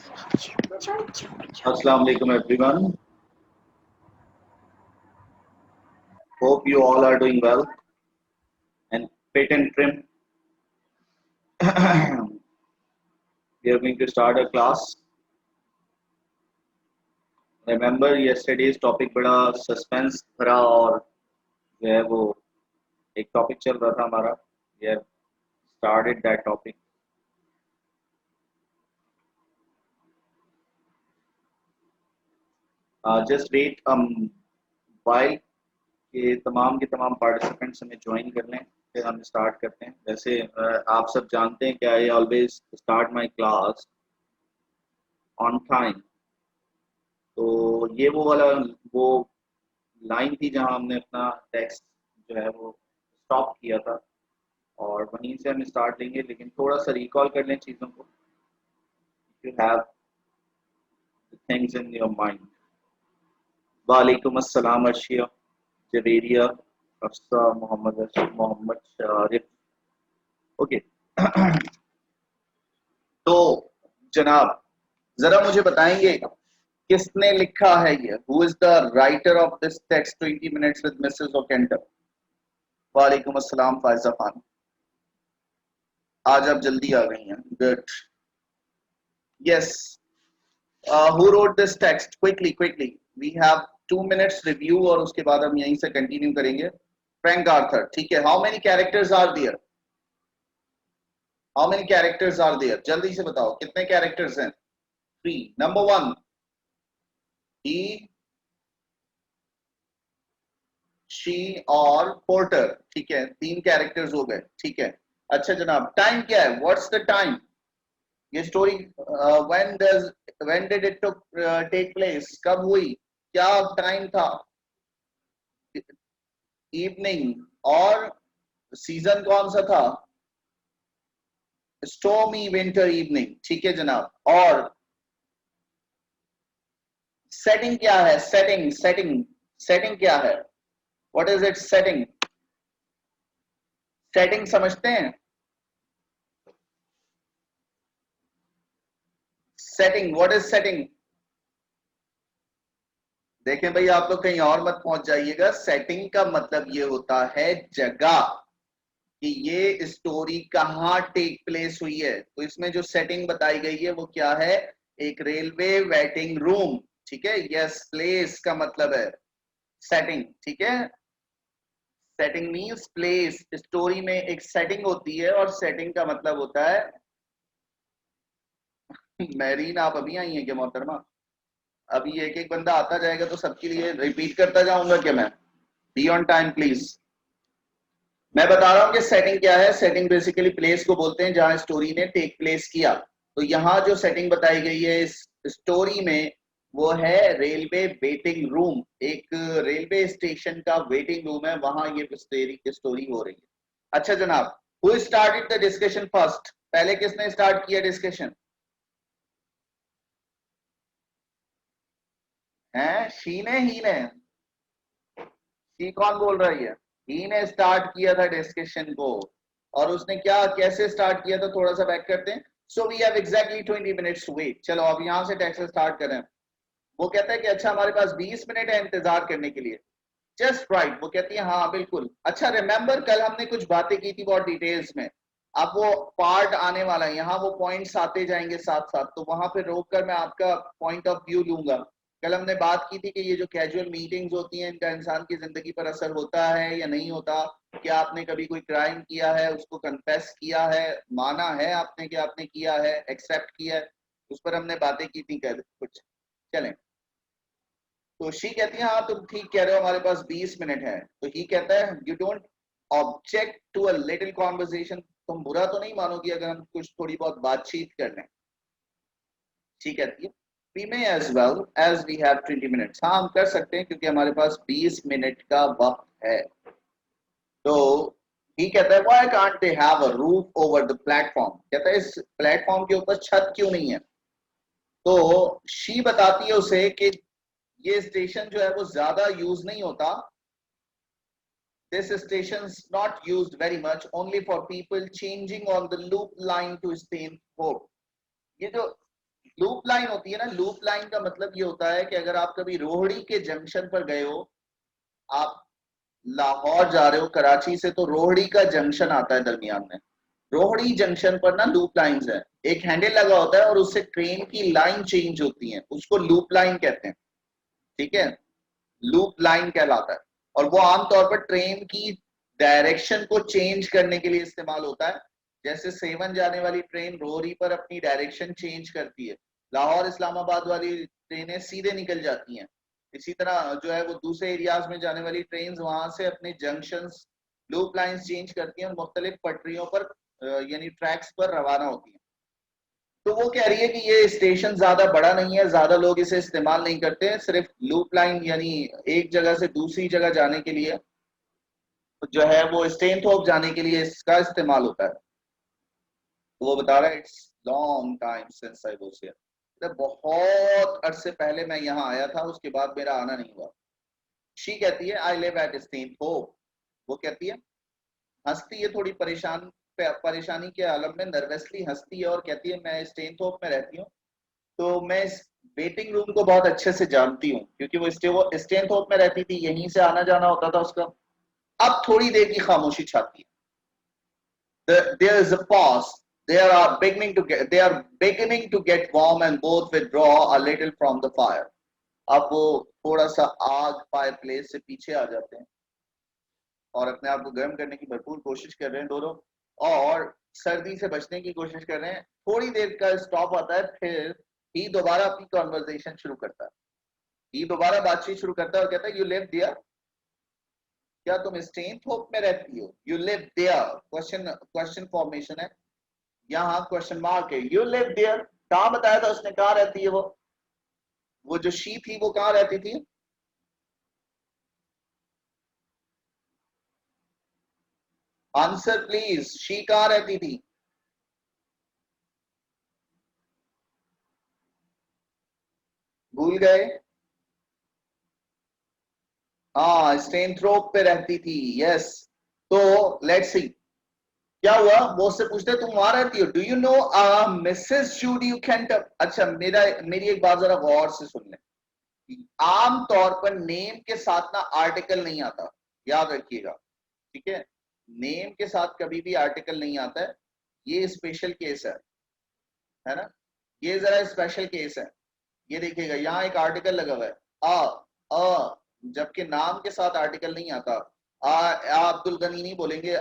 Assalamu alaikum everyone. Hope you all are doing well and fit and trim. We are going to start a class. Remember yesterday's topic बड़ा suspense भरा और जो है वो एक topic चल रहा था हमारा. We have started that topic. Just wait while कि तमाम के तमाम पार्टिसिपेंट्स हमें ज्वाइन कर लें, फिर हम स्टार्ट करते हैं. वैसे आप सब जानते हैं कि I always start my class on time. तो ये वो वाला वो लाइन थी जहां हमने अपना टेक्स्ट जो है वो स्टॉप किया था और वहीं से हम स्टार्ट लेंगे. लेकिन थोड़ा सा रिकॉल कर लें चीज़ों को. You have things in your mind. वालेकुम अस्सलाम अर्शिया जवेरिया अफसा मोहम्मद शारिफ. ओके. तो जनाब जरा मुझे बताएंगे किसने लिखा है ये? Who is the writer of this text 20 minutes with Mrs Okenter? वालेकुम अस्सलाम फायजा खान. आज आप जल्दी आ गई हैं. Good. Yes. Who wrote this text? Quickly we have 2 minutes review और उसके बाद हम यहीं से कंटिन्यू करेंगे. Frank Arthur. ठीक है. How many characters are there? How many characters are there? जल्दी से बताओ कितने कैरेक्टर्स हैं? 3. नंबर 1 ही, शी और पोर्टर. ठीक है. 3 कैरेक्टर्स हो गए. ठीक है. अच्छा जनाब टाइम क्या है? What's the time? ये story when did it take place? कब हुई? क्या टाइम था? इवनिंग. और सीजन कौन सा था? Stormy winter evening. ठीक है जनाब. और सेटिंग क्या है? सेटिंग क्या है? What is it setting? Setting समझते हैं? सेटिंग. What is setting? देखें भाई आप लोग कहीं और मत पहुंच जाइएगा. सेटिंग का मतलब ये होता है जगह, कि ये स्टोरी कहाँ टेक प्लेस हुई है. तो इसमें जो सेटिंग बताई गई है वो क्या है? एक रेलवे वेटिंग रूम. ठीक है. यस. प्लेस का मतलब है सेटिंग. ठीक है. Setting means place. स्टोरी में एक सेटिंग होती है और सेटिंग का मतलब होता है. मैरीन आप अभी आई हैं क्या मोहतरमा? अभी एक एक बंदा आता जाएगा तो सबके लिए रिपीट करता जाऊंगा क्या मैं? Be on time please. मैं बता रहा हूं कि सेटिंग क्या है. सेटिंग बेसिकली प्लेस को बोलते हैं जहां स्टोरी ने टेक प्लेस किया. तो यहाँ जो सेटिंग बताई गई है इस स्टोरी में वो है रेलवे वेटिंग रूम. एक रेलवे स्टेशन का वेटिंग रूम है, वहां ये स्टोरी हो रही है. अच्छा जनाब who started the discussion first? पहले किसने स्टार्ट किया डिस्कशन? है शी ने, ही ने? शी कौन बोल रही है? ही ने स्टार्ट किया था डिस्कशन को. और उसने क्या कैसे स्टार्ट किया था थोड़ा सा बैक करते हैं. So we have exactly 20 minutes to wait. चलो अब यहां से टेक्स्ट स्टार्ट करें. वो कहता है कि अच्छा हमारे पास 20 मिनट है इंतजार करने के लिए. Just right. वो कहती है हाँ बिल्कुल. अच्छा रिमेंबर कल हमने कुछ बातें की थी बहुत डिटेल्स में. अब वो पार्ट आने वाला है, यहाँ वो पॉइंट्स आते जाएंगे साथ साथ. तो वहां पे रोक कर मैं आपका पॉइंट ऑफ व्यू लूंगा. कल हमने बात की थी कि ये जो कैजुअल मीटिंग्स होती हैं इनका इंसान की जिंदगी पर असर होता है या नहीं होता. क्या आपने कभी कोई क्राइम किया है, उसको कन्फेस किया है, माना है आपने कि आपने किया है, एक्सेप्ट किया है? उस पर हमने बातें की थी कल कुछ. चलें. तो शी कहती है हाँ तुम ठीक कह रहे हो हमारे पास 20 मिनट है. तो ही कहता है you don't object to a little conversation? तुम बुरा तो नहीं मानोगी अगर हम कुछ थोड़ी बहुत बातचीत कर लें? शी कहती है we may as well as we have 20 minutes. हाँ हम कर सकते हैं क्योंकि हमारे पास 20 मिनट का वक्त है. तो ही कहता है why can't they have a roof over the platform? कहता है इस प्लेटफॉर्म के ऊपर छत क्यों नहीं है? तो शी बताती है उसे कि ये स्टेशन जो है वो ज्यादा यूज नहीं होता. This station is not used very much, only for people changing on the loop line to stay in port. ये जो लूप लाइन होती है ना, लूप लाइन का मतलब ये होता है कि अगर आप कभी रोहड़ी के जंक्शन पर गए हो, आप लाहौर जा रहे हो कराची से, तो रोहड़ी का जंक्शन आता है दरमियान में, रोहड़ी जंक्शन पर ना लूप लाइंस है, एक हैंडल लगा होता है और उससे ट्रेन की लाइन चेंज होती है, उसको लूप लाइन कहते हैं, ठीक है, लूप लाइन कहलाता है। और वो आमतौर पर ट्रेन की डायरेक्शन को चेंज करने के लिए इस्तेमाल होता है। जैसे सेवन जाने वाली ट्रेन रोहरी पर अपनी डायरेक्शन चेंज करती है, लाहौर इस्लामाबाद वाली ट्रेनें सीधे निकल जाती हैं, इसी तरह जो है वो दूसरे एरियाज में जाने वाली ट्रेन वहां से अपने जंक्शंस लूप लाइंस चेंज करती हैं, मुख्तलिफ पटरियों पर यानी ट्रैक्स पर रवाना होती हैं। तो वो कह रही है कि ये स्टेशन ज्यादा बड़ा नहीं है, ज्यादा लोग इसे इस्तेमाल नहीं करते हैं, सिर्फ लूप लाइन यानी एक जगह से दूसरी जगह जाने के लिए जो है वो स्टेनथोप जाने के लिए इसका इस्तेमाल होता है। तो वो बता रहा है it's long time since I was here, बहुत अरसे पहले मैं यहाँ आया था, उसके बाद मेरा आना नहीं हुआ। शी कहती है आई लिव एट स्टेनथोप, वो कहती है, हंसती है थोड़ी परेशानी के आलम में, नर्वसली हंसती है और कहती है मैं स्टेनथोप में रहती हूँ, तो मैं इस वेटिंग रूम को बहुत अच्छे से जानती हूँ, क्योंकि वो स्टेनथोप में रहती थी, यहीं से आना जाना होता था उसका। अब थोड़ी देर की खामोशी छाती है, there is a pause, they are beginning to get warm and both withdraw a little from the fire। अब वो थोड़ा सा आग फायर प्लेस से पीछे आ जाते हैं और अपने आप को गर्म करने की भरपूर कोशिश कर रहे हैं दोनों, और सर्दी से बचने की कोशिश कर रहे हैं। थोड़ी देर का स्टॉप आता है, फिर ही दोबारा अपनी कॉन्वर्सेशन शुरू करता है, ये दोबारा बातचीत शुरू करता है और कहता है यू लिव देयर, क्या तुम स्टेनथोप में रहती हो, you live there, question formation है, यहाँ क्वेश्चन मार्क है, यू लिव देयर, कहाँ बताया था उसने कहाँ रहती है वो जो शी थी वो कहाँ रहती थी? आंसर प्लीज, शी कहाँ रहती थी? भूल गए? हाँ, स्टेनथ्रोप पे रहती थी, यस। तो लेट्स सी क्या हुआ, वो उससे पूछते तुम वहां रहती हो, do you know Mrs Judy Kantup. अच्छा, मेरी एक बात जरा गौर से सुन ले, आम तौर पर नेम के साथ ना आर्टिकल नहीं आता, याद रखिएगा, ठीक है, नेम के साथ कभी भी आर्टिकल नहीं आता है, ये स्पेशल केस है ना, ये जरा स्पेशल केस है। ये देखिएगा यहाँ एक आर्टिकल लगा हुआ है, अ जबकि नाम के साथ आर्टिकल नहीं आता। आ अब्दुल गनी नहीं बोलेंगे,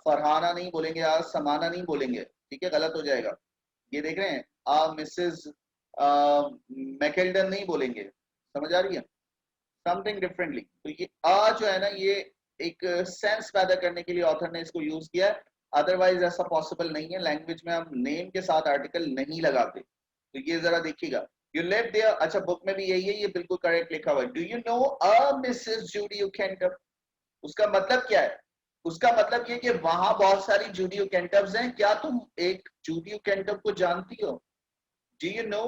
फरहाना नहीं बोलेंगे, समाना नहीं बोलेंगे, ठीक है, गलत हो जाएगा। ये देख रहे हैं, मिसेस मैकेल्डन नहीं बोलेंगे, समझ आ रही है, समथिंग डिफरेंटली। तो ये जो है ना, ये एक सेंस पैदा करने के लिए ऑथर ने इसको यूज किया है, अदरवाइज ऐसा पॉसिबल नहीं है, लैंग्वेज में हम नेम के साथ आर्टिकल नहीं लगाते। तो ये जरा देखिएगा, यू लिव देयर, अच्छा बुक में भी यही है, ये बिल्कुल करेक्ट लिखा हुआ है, do you know Mrs Judy Ukentup. उसका मतलब क्या है? उसका मतलब ये कि वहां बहुत सारी जूडी यूकेंटअप्स हैं, क्या तुम एक जूडी यूकेंटअप को जानती हो, do you know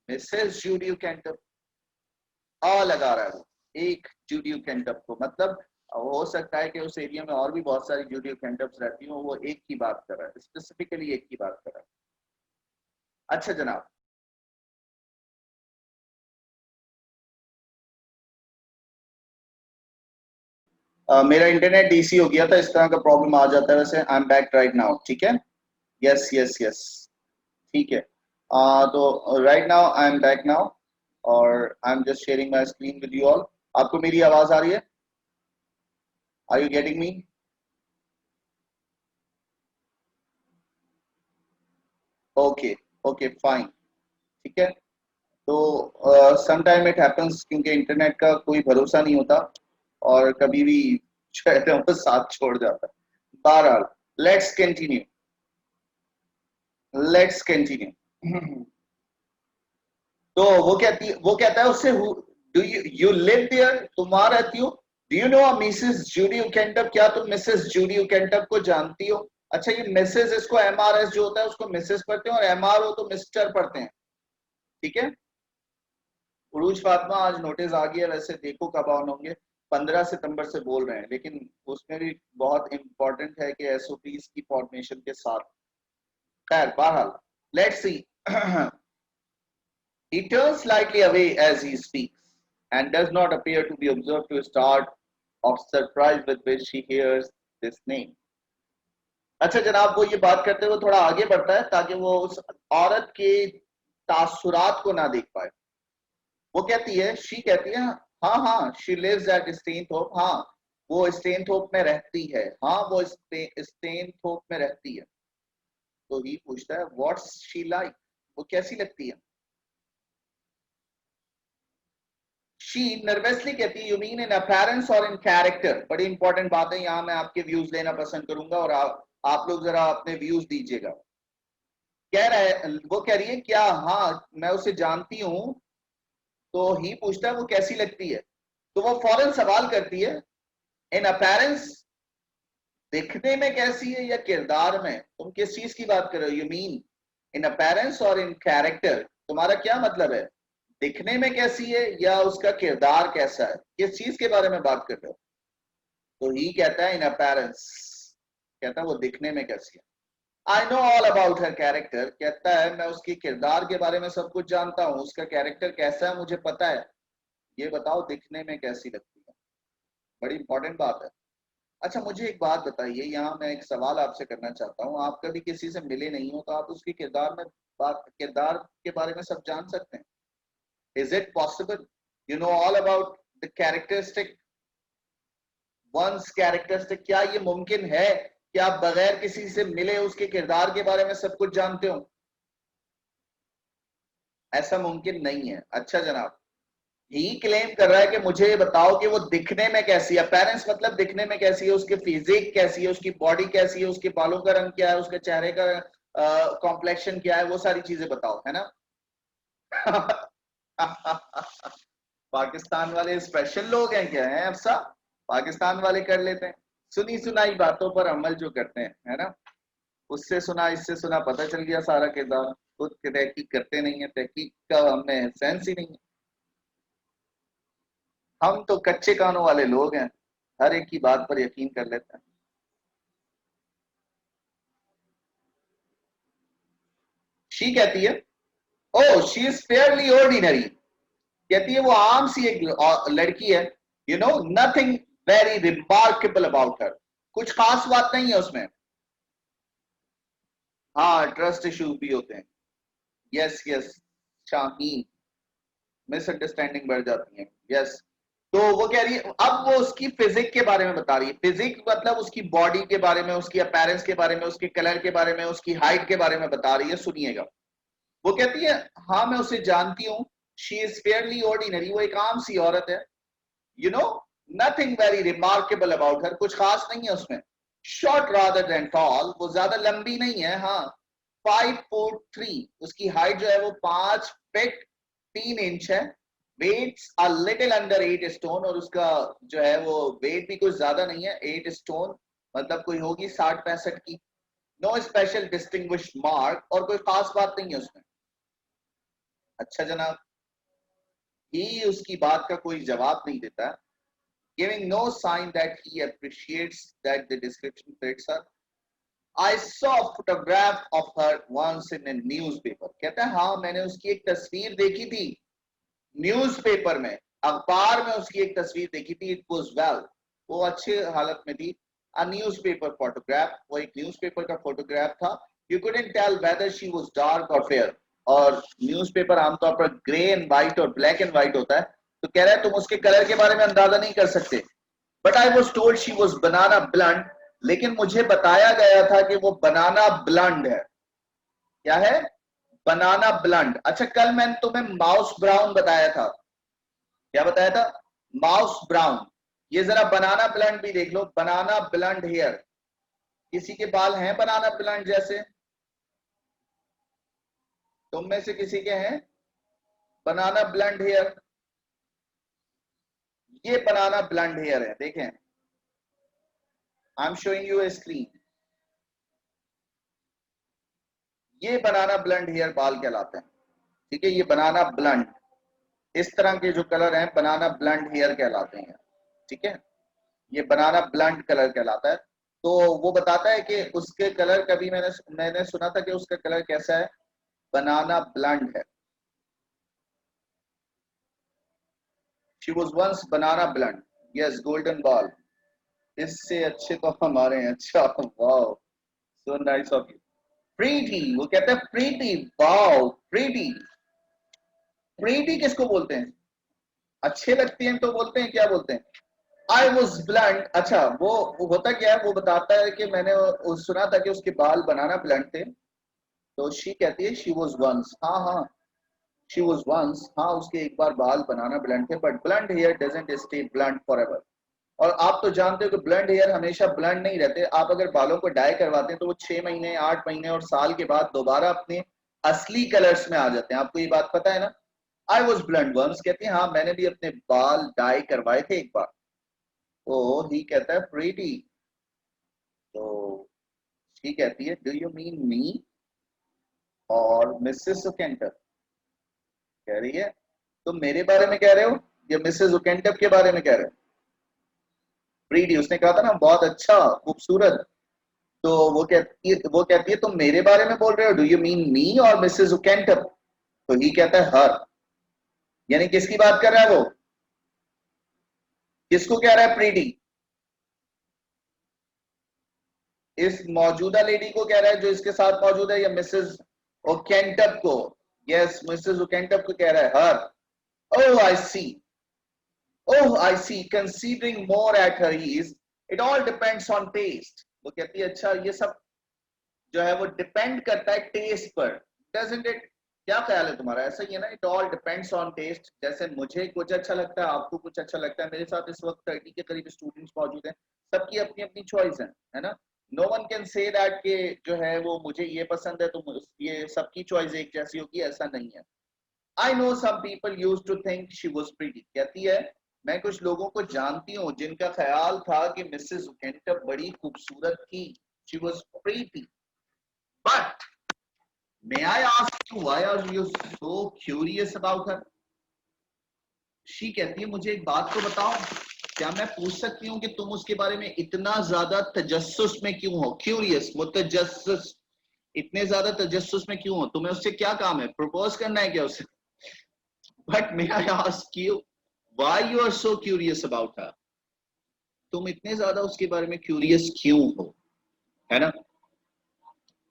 Mrs Judy Ukentup, लगा रहा है वो एक जूडियो कैंटअप को, मतलब हो सकता है कि उस एरिया में और भी बहुत सारी जूडियो कैंटअप्स रहती हो, वो एक की बात कर रहा है, स्पेसिफिकली एक की बात कर रहा है। अच्छा जनाब, मेरा इंटरनेट डीसी हो गया था, इस तरह का प्रॉब्लम आ जाता है, वैसे I am back right now, ठीक है, यस यस यस, ठीक है। तो right now I am back now, और I am just sharing my screen with you all. आपको मेरी आवाज आ रही है? Are you getting me? Okay, okay fine, ठीक है। तो सम टाइम इट हैपेंस, क्योंकि इंटरनेट का कोई भरोसा नहीं होता और कभी भी जो है ना वो साथ छोड़ जाता है। बहरहाल, लेट्स कंटिन्यू, लेट्स कंटिन्यू। तो वो कहता है उससे, डू यू लिव देयर, तुम वहां रहती हो, do you know Mrs Judy Kantup, क्या तुम मिसेस जूडी कैंटअप को जानती हो। अच्छा, ये मिसेस, इसको एमआरएस जो होता है उसको मिसेस पढ़ते हैं, और एमआरओ तो मिस्टर पढ़ते हैं, ठीक है। उरूज फातिमा आज नोटिस आ गया, वैसे देखो कब ऑन होंगे, 15 सितंबर से बोल रहे हैं, लेकिन उसमें भी बहुत इंपॉर्टेंट है कि एसओपीज की फॉर्मेशन के साथ। खैर बहरहाल, Let's see. He turns slightly away as he speaks and does not appear to be observed to start of surprise with which she hears this name. अच्छा जनाब, वो ये बात करते हुए थोड़ा आगे बढ़ता है ताकि वो उस औरत के तासुरात को ना देख पाए। वो कहती है, शी कहती है, हाँ हाँ, शी लिव्स एट स्टेनथोप, हाँ वो स्टेनथोप में रहती है, हाँ वो स्टेनथोप में रहती है। तो ही पूछता है, व्हाट्स शी लाइक, वो कैसी लगती है? शी नर्वसली कहती है, यू मीन इन अपीयरेंस और इन कैरेक्टर? बड़ी इंपॉर्टेंट बात है, यहाँ मैं आपके व्यूज लेना पसंद करूंगा और आप लोग जरा अपने व्यूज दीजिएगा। कह रहा है, वो कह रही है क्या, हाँ मैं उसे जानती हूँ। तो ही पूछता है वो कैसी लगती है? तो वो फौरन सवाल करती है, इन अपीयरेंस, दिखने में कैसी है या किरदार में? तुम किस चीज की बात कर रहे हो? यू मीन इन अपीयरेंस और इन कैरेक्टर, तुम्हारा क्या मतलब है? दिखने में कैसी है या उसका किरदार कैसा है? किस चीज के बारे में बात कर रहे हो? तो ही कहता है इन अपीयरेंस, कहता है वो दिखने में कैसी है। I no all about her character, कहता है मैं उसके किरदार के बारे में सब कुछ जानता हूँ, उसका कैरेक्टर कैसा है मुझे पता है, ये बताओ दिखने में कैसी लगती है। बड़ी इंपॉर्टेंट बात है। अच्छा मुझे एक बात बताइए, यहाँ मैं एक सवाल आपसे करना चाहता हूँ, आप कभी किसी से मिले नहीं हो तो आप उसके किरदार के बारे में सब जान सकते हैं? Is it possible? You know all about the characteristic one's characteristic, क्या ये मुमकिन है कि आप बगैर किसी से मिले उसके किरदार के बारे में सब कुछ जानते हो? ऐसा मुमकिन नहीं है। अच्छा जनाब, ही क्लेम कर रहा है कि मुझे बताओ कि वो दिखने में कैसी है। पेरेंट्स मतलब दिखने में कैसी है, उसके फिजिक कैसी है, उसकी बॉडी कैसी है, उसके बालों का रंग क्या है, उसके चेहरे का कॉम्प्लेक्शन क्या है, वो सारी चीजें बताओ, है ना? पाकिस्तान वाले स्पेशल लोग हैं क्या? हैं अफसा, पाकिस्तान वाले कर लेते हैं, सुनी सुनाई बातों पर अमल जो करते हैं, है ना? उससे सुना इससे सुना पता चल गया सारा किरदार, खुद तहकीक करते नहीं है, तहकीक का हमें सेंस ही नहीं है। हम तो कच्चे कानों वाले लोग हैं, हर एक की बात पर यकीन कर लेते हैं। शी कहती है, oh she is fairly ordinary, कहती है वो आम सी एक लड़की है, you know nothing very remarkable about her, कुछ खास बात नहीं है उसमें। हाँ ट्रस्ट इश्यूज भी होते हैं। यस यस शाहीन, मिसअंडरस्टैंडिंग बढ़ जाती है। यस, तो वो कह रही है, अब वो उसकी फिजिक के बारे में बता रही है। फिजिक मतलब उसकी बॉडी के बारे में, उसकी अपीयरेंस के बारे में, उसके कलर के बारे में, उसकी हाइट के बारे में बता रही है। सुनिएगा, वो कहती है, हाँ मैं उसे जानती हूँ, शी इज फेयरली ऑर्डिनरी, वो एक आम सी औरत है, you know nothing very remarkable about her, कुछ खास नहीं है उसमें। शॉर्ट रादर देन टॉल, वो ज्यादा लंबी नहीं है, हाँ 5'3", उसकी हाइट जो है वो 5 फीट 3 इंच है। Weighs a little under 8 stone, और उसका जो है वो वेट भी कुछ ज्यादा नहीं है, 8 स्टोन, मतलब कोई होगी 60-65 की। नो स्पेशल डिस्टिंग्विश मार्क, और कोई खास बात नहीं है उसमें। अच्छा जनाब, ही उसकी बात का कोई जवाब नहीं देता, giving no sign that he appreciates that the description fits her. I saw a photograph of her once in a newspaper. कहता है हाँ मैंने उसकी एक तस्वीर देखी थी न्यूज़पेपर में, अखबार में उसकी एक तस्वीर देखी थी। इट वाज वेल, वो अच्छी हालत में थी। अ न्यूज़पेपर फोटोग्राफ, वो एक न्यूज़पेपर का फोटोग्राफ था। You couldn't tell whether she was dark और फेयर, और न्यूज़पेपर आमतौर पर ग्रे एंड व्हाइट और ब्लैक एंड व्हाइट होता है, तो कह रहा है तुम उसके कलर के बारे में अंदाजा नहीं कर सकते। But I was told she was banana blond, लेकिन मुझे बताया गया था कि वो बनाना ब्लंड है। क्या है? बनाना ब्लंड। अच्छा कल मैंने तुम्हें माउस ब्राउन बताया था, क्या बताया था? Mouse brown. ये जरा बनाना ब्लंड भी देख लो, बनाना ब्लंड हेयर। किसी के बाल हैं बनाना ब्लंड जैसे? तुम में से किसी के हैं बनाना ब्लंड हेयर? ये बनाना ब्लंड हेयर है, देखें, I am showing U A screen. ये बनाना ब्लंड हेयर बाल कहलाते हैं, ठीक है? ये बनाना ब्लंड, इस तरह के जो कलर हैं बनाना ब्लंड हेयर कहलाते हैं, ठीक है? ये बनाना ब्लंड कलर कहलाता है। तो वो बताता है कि उसके कलर, कभी मैंने मैंने सुना था कि उसका कलर कैसा है, बनाना ब्लंट है। She was once banana blonde, yes golden ball. इससे अच्छे तो हमारे हैं। अच्छा, wow, so nice of you. Pretty, वो कहता है प्रीटी, वाओ प्रीटी। प्रीटी किसको बोलते हैं? अच्छे लगती हैं तो बोलते हैं, क्या बोलते हैं? I was blunt. अच्छा, वो होता क्या है, वो बताता है कि मैंने सुना था कि उसके बाल बनाना ब्लंट थे। तो शी कहती है शी वॉज वंस, हाँ हाँ, शी वॉज वंस, हाँ उसके एक बार बाल बनाना ब्लंट थे, but blonde hair doesn't stay blonde forever. और आप तो जानते हो कि ब्लंट हेयर हमेशा ब्लंट नहीं रहते। आप अगर बालों को डाई करवाते हैं तो वो 6 महीने, 8 महीने और साल के बाद दोबारा अपने असली कलर्स में आ जाते हैं। आपको ये बात पता है ना? आई वॉज ब्लंट वंस कहती है हाँ मैंने भी अपने बाल डाई करवाए थे एक बार। तो ही कहता है प्रीटी। तो शी कहती है डू यू मीन मी और मिसेस ओकेंटर? कह रही है तुम मेरे बारे में कह रहे हो या मिसेस ओकेंटर के बारे में कह रहे हो? प्रीटी, उसने कहा था ना बहुत अच्छा, खूबसूरत। तो वो कहती है तुम मेरे बारे में बोल रहे हो, डू यू मीन मी और मिसेस ओकेंटर? तो ही कहता है हर, यानी किसकी बात कर रहा है वो? किसको कह रहा है प्रीटी? इस मौजूदा लेडी को कह रहा है जो इसके साथ मौजूद है, या मिसेस ओकेंटप को? यस, मिसेस ओकेंटप को कह रहा है her. Oh I see, oh I see, considering more at her ease, it all depends on taste. वो कहती है अच्छा ये सब जो है वो डिपेंड करता है टेस्ट पर, डजंट इट? क्या ख्याल है तुम्हारा? ऐसा ही है ना, it all depends on taste. जैसे मुझे कुछ अच्छा लगता है, आपको कुछ अच्छा लगता है। मेरे साथ इस वक्त 30 के करीब स्टूडेंट्स मौजूद हैं, सबकी अपनी अपनी चॉइस है ना? No one can say that कि जो है वो मुझे ये पसंद है तो ये सबकी चॉइस एक जैसी होगी, ऐसा नहीं है। I know some people use to think she was pretty. कहती है मैं कुछ लोगों को जानती हूँ जिनका ख्याल था कि मिसेस ओकेंटप बड़ी खूबसूरत थी, she was pretty. But may I ask you why are you so curious about her? She कहती है मुझे एक बात तो बताओ, क्या मैं पूछ सकती हूँ कि तुम उसके बारे में इतना ज्यादा तजस्सुस में क्यों हो? क्यूरियस, मुतजस्सिस, इतने ज्यादा तजस्सुस में क्यों हो? तुम्हें उससे क्या काम है? प्रपोज करना है क्या उसे? But may I ask you why you are so curious about her? तुम इतने ज्यादा उसके बारे में क्यूरियस क्यों हो, है ना?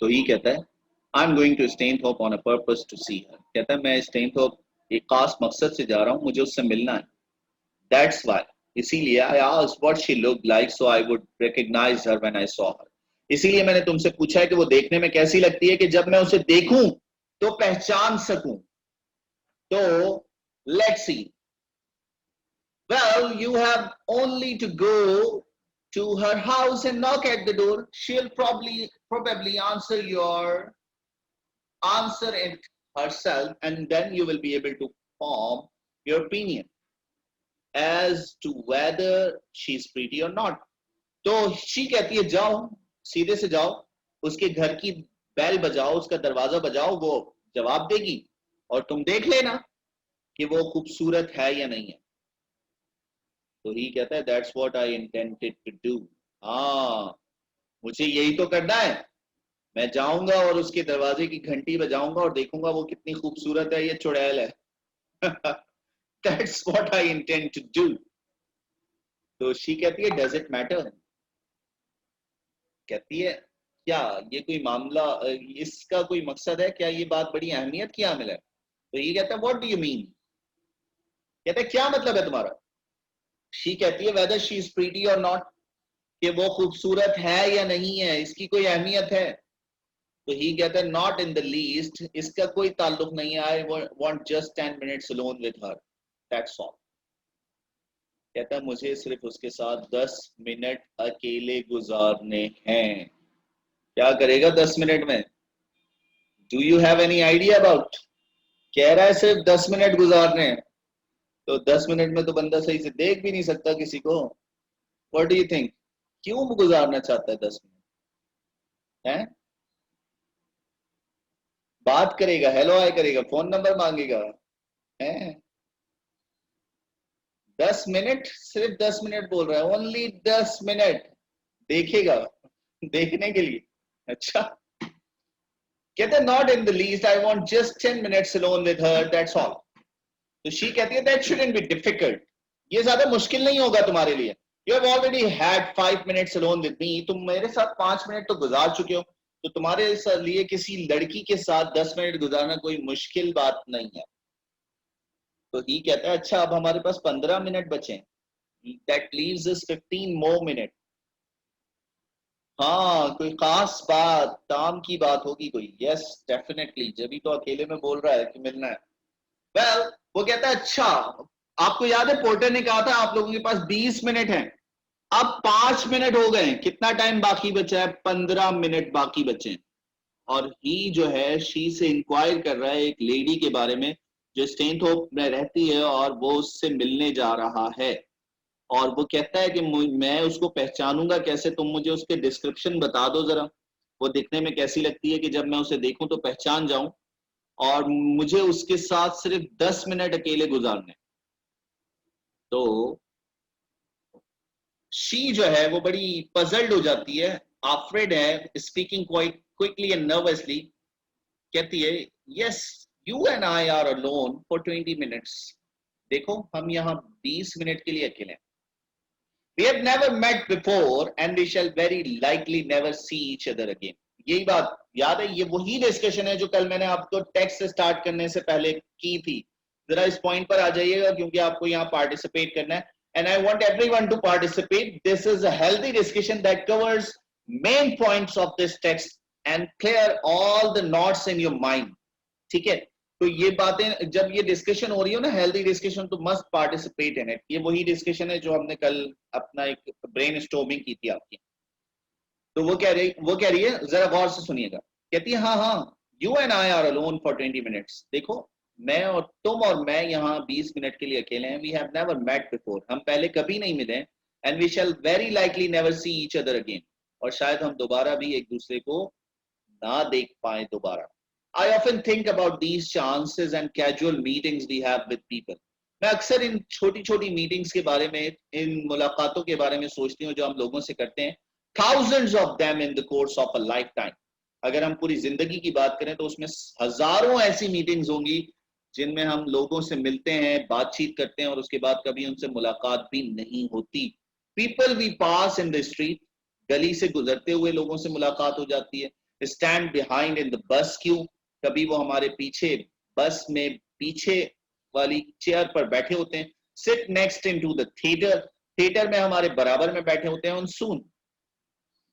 तो ही कहता है I am going to Stanhope on a purpose to see her. कहता है मैं स्टेनथोप एक खास मकसद से जा रहा हूँ, मुझे उससे मिलना है। दैट्स व्हाई, इसीलिए I asked what she looked like so I would recognise her when I saw her. इसीलिए मैंने तुमसे पूछा है कि वो देखने में कैसी लगती है कि जब मैं उसे देखूं तो पहचान सकूं। तो let's C. Well, you have only to go to her house and knock at the door. She'll probably answer it herself, and then you will be able to form your opinion as to whether she's pretty or not. तो she कहती है जाओ, सीधे से जाओ, उसके घर की बेल बजाओ, उसका दरवाजा बजाओ, वो जवाब देगी और तुम देख लेना कि वो खूबसूरत है या नहीं है। तो ही कहता है that's what I intended to do. हाँ, मुझे यही तो करना है। मैं जाऊंगा और उसके दरवाजे की घंटी बजाऊंगा और देखूंगा वो कितनी खूबसूरत है या चुड़ैल है। That's what I intend to do. तो शी कहती है डज इट मैटर? कहती है क्या ये कोई मामला, इसका कोई मकसद है क्या? ये बात बड़ी अहमियत की हामिल है? तो ये कहता है व्हाट डू यू मीन? कहता है क्या मतलब है तुम्हारा? शी कहती है वेदर शी इज प्रीटी और नॉट, कि वो खूबसूरत है या नहीं है, इसकी कोई अहमियत है? तो ही कहता है नॉट इन द लीस्ट, इसका कोई ताल्लुक नहीं है। I want just 10 minutes alone with her, that's all. कहता है मुझे सिर्फ उसके साथ 10 मिनट अकेले गुजारने हैं। क्या करेगा 10 मिनट में? Do you have any idea about? कह रहा है सिर्फ 10 मिनट गुजारने हैं, तो 10 मिनट में तो बंदा सही से देख भी नहीं सकता किसी को। व्हाट डू यू थिंक, क्यों गुजारना चाहता है 10 मिनट? है, बात करेगा, हेलो हाय करेगा, फोन नंबर मांगेगा? है, 10 मिनट, सिर्फ 10 मिनट बोल रहा है, ओनली 10 मिनट देखेगा, देखने के लिए। अच्छा, कहते हैं not in the least, I want just 10 minutes alone with her, that's all. तो शी कहती है दैट शुडंट बी डिफिकल्ट, ये ज्यादा मुश्किल नहीं होगा तुम्हारे लिए। You have already had 5 minutes alone with me, तुम मेरे साथ 5 मिनट तो गुजार चुके हो, तो तुम्हारे लिए किसी लड़की के साथ 10 मिनट गुजारना कोई मुश्किल बात नहीं है। तो ही कहता है अच्छा अब हमारे पास 15 मिनट बचे, that leaves us 15 more minute. हाँ कोई खास बात, काम की बात होगी कोई, यस डेफिनेटली, जब तो अकेले में बोल रहा है कि मिलना है। वेल वो कहता है अच्छा, आपको याद है पोर्टर ने कहा था आप लोगों के पास 20 मिनट हैं, अब 5 मिनट हो गए, कितना टाइम बाकी बचा है? 15 मिनट बाकी बचे हैं। और ही जो है शी से इंक्वायर कर रहा है एक लेडी के बारे में जो स्टेनथोप में रहती है और वो उससे मिलने जा रहा है। और वो कहता है कि मैं उसको पहचानूंगा कैसे, तुम मुझे उसके डिस्क्रिप्शन बता दो जरा, वो दिखने में कैसी लगती है कि जब मैं उसे देखूं तो पहचान जाऊं, और मुझे उसके साथ सिर्फ 10 मिनट अकेले गुजारने। तो शी जो है वो बड़ी पजल्ड हो जाती है, आफ्रेड है, speaking quite quickly and nervously. कहती है yes you and I R alone for 20 minutes, देखो हम यहाँ 20 मिनट के लिए अकेले हैं। We have never met before and we shall very likely never see each other again. यही बात याद है, ये वही डिस्कशन है जो कल मैंने आपको टेक्स्ट स्टार्ट करने से पहले की थी। जरा इस पॉइंट पर आ जाइएगा क्योंकि आपको यहाँ पार्टिसिपेट करना है, and I want everyone to participate. This is a healthy discussion that covers main points of this text and clear all the knots in your mind. ठीक है, तो ये बातें जब ये डिस्कशन हो रही हो ना, हेल्दी डिस्कशन, तो मस्ट पार्टिसिपेट इन इट। ये वही डिस्कशन है जो हमने कल अपना एक ब्रेन स्टॉर्मिंग की थी आपकी। तो वो कह रही है जरा गौर से सुनिएगा। कहती है हाँ हाँ, you and I R alone for 20 minutes, देखो मैं और तुम और मैं यहाँ 20 मिनट के लिए अकेले हैं। We have never met before, हम पहले कभी नहीं मिले, and we shall very likely never see each other again, और शायद हम दोबारा भी एक दूसरे को ना देख पाए दोबारा। I often think about these chances and casual meetings we have with people. मैं अक्सर इन छोटी छोटी मीटिंग्स के बारे में, इन मुलाकातों के बारे में सोचती हूँ जो हम लोगों से करते हैं। Thousands of them in the course of a lifetime. अगर हम पूरी जिंदगी की बात करें तो उसमें हजारों ऐसी मीटिंग्स होंगी जिनमें हम लोगों से मिलते हैं, बातचीत करते हैं और उसके बाद कभी उनसे मुलाकात भी नहीं होती। People we pass in the street, गली से गुजरते हुए लोगों से मुलाकात हो जाती है। Stand behind in the bus queue, कभी वो हमारे पीछे बस में पीछे वाली चेयर पर बैठे होते हैं। Sit next into the theatre, theatre में हमारे बराबर में बैठे होते हैं। सून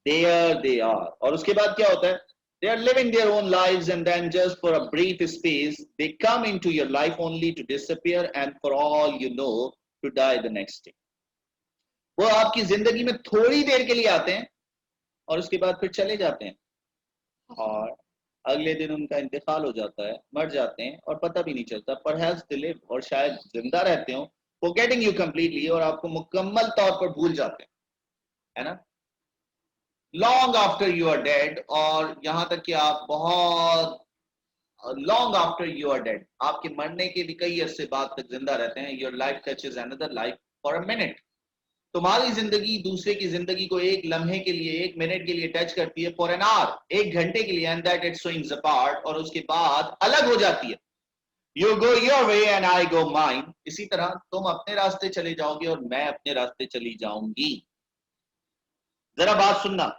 देयर दे आर, और उसके बाद क्या होता है? They are living their own lives and then just for a brief space they come into your life only to disappear and for all you know to die the next day. वो आपकी जिंदगी में थोड़ी देर के लिए आते हैं और उसके बाद फिर चले जाते हैं, और अगले दिन उनका इंतकाल हो जाता है, मर जाते हैं और पता भी नहीं चलता। परहैप्स दे लिव, और शायद जिंदा रहते हो, फॉरगेटिंग यू कंप्लीटली, और आपको मुकम्मल तौर पर भूल जाते हैं, है ना? Long after you are dead, और यहां तक कि आप बहुत long after you are dead, आपके मरने के भी कई अरसे बाद तक जिंदा रहते हैं। Your life touches another life for a minute, तुम्हारी जिंदगी दूसरे की जिंदगी को एक लम्हे के लिए, एक मिनट के लिए टच करती है, फॉर एन आवर, एक घंटे के लिए, and that it swings apart, और उसके बाद अलग हो जाती है। You go your way and I go mine, इसी तरह तुम अपने रास्ते चले जाओगे और मैं अपने रास्ते चली जाऊंगी। जरा बात सुनना,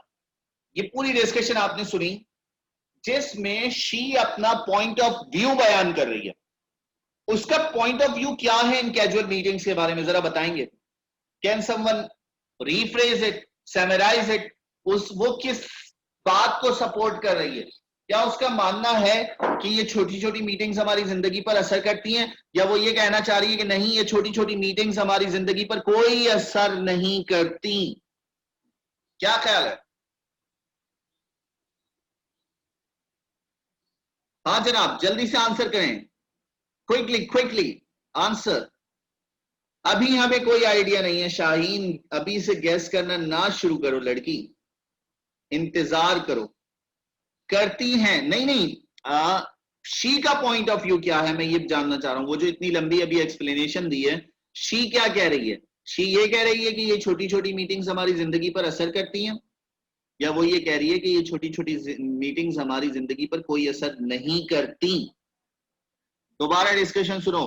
ये पूरी डिस्कशन आपने सुनी जिसमें शी अपना पॉइंट ऑफ व्यू बयान कर रही है। उसका पॉइंट ऑफ व्यू क्या है इन कैजुअल मीटिंग्स के बारे में, जरा बताएंगे? Can someone rephrase it, summarize it? वो किस बात को सपोर्ट कर रही है? क्या उसका मानना है कि ये छोटी छोटी मीटिंग्स हमारी जिंदगी पर असर करती हैं, या वो ये कहना चाह रही है कि नहीं, ये छोटी छोटी मीटिंग्स हमारी जिंदगी पर कोई असर नहीं करती? क्या ख्याल है? हाँ जनाब, जल्दी से आंसर करें, क्विकली क्विकली आंसर। अभी हमें कोई आइडिया नहीं है शाहीन, अभी से गैस करना ना शुरू करो लड़की, इंतजार करो। करती हैं? नहीं नहीं, शी का पॉइंट ऑफ व्यू क्या है मैं ये जानना चाह रहा हूं। वो जो इतनी लंबी अभी एक्सप्लेनेशन दी है, शी क्या कह रही है? शी ये कह रही है कि ये छोटी छोटी मीटिंग्स हमारी जिंदगी पर असर करती हैं। या वो ये कह रही है कि ये छोटी छोटी मीटिंग्स हमारी जिंदगी पर कोई असर नहीं करती? दोबारा डिस्कशन सुनो।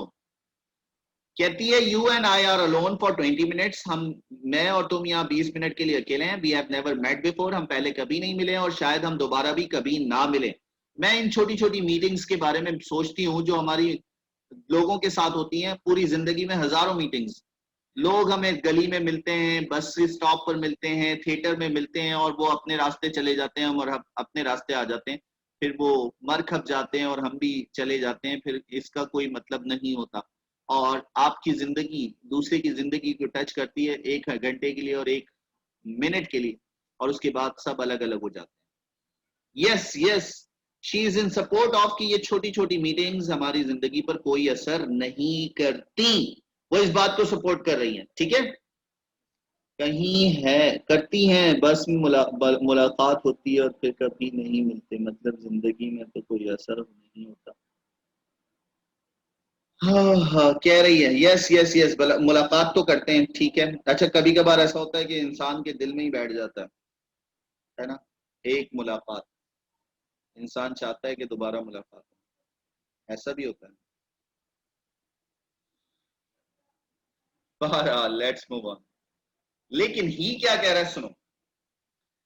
कहती है you and I R alone for 20 minutes, मैं और तुम यहाँ 20 मिनट के लिए अकेले हैं। We have never met before, हम पहले कभी नहीं मिले और शायद हम दोबारा भी कभी ना मिले। मैं इन छोटी छोटी मीटिंग्स के बारे में सोचती हूँ जो हमारी लोगों के साथ होती हैं पूरी जिंदगी में। हजारों मीटिंग्स, लोग हमें गली में मिलते हैं, बस स्टॉप पर मिलते हैं, थिएटर में मिलते हैं और वो अपने रास्ते चले जाते हैं और हम अपने रास्ते आ जाते हैं। फिर वो मर खप जाते हैं और हम भी चले जाते हैं, फिर इसका कोई मतलब नहीं होता। और आपकी जिंदगी दूसरे की जिंदगी को टच करती है 1 घंटे के लिए और 1 मिनट के लिए, और उसके बाद सब अलग अलग हो जाते हैं। Yes yes, she is in support of कि ये छोटी छोटी मीटिंग्स हमारी जिंदगी पर कोई असर नहीं करती। वो इस बात को सपोर्ट कर रही है, ठीक है। कहीं है करती हैं, बस में मुलाकात होती है और फिर कभी नहीं मिलते, मतलब जिंदगी में तो कोई असर नहीं होता। हाँ हाँ, कह रही है यस यस यस, मुलाकात तो करते हैं, ठीक है। अच्छा, कभी कभार ऐसा होता है कि इंसान के दिल में ही बैठ जाता है ना, एक मुलाकात, इंसान चाहता है कि दोबारा मुलाकात हो, ऐसा भी होता है। बहरहाल लेट्स मूव ऑन। लेकिन ही क्या कह रहा है, सुनो।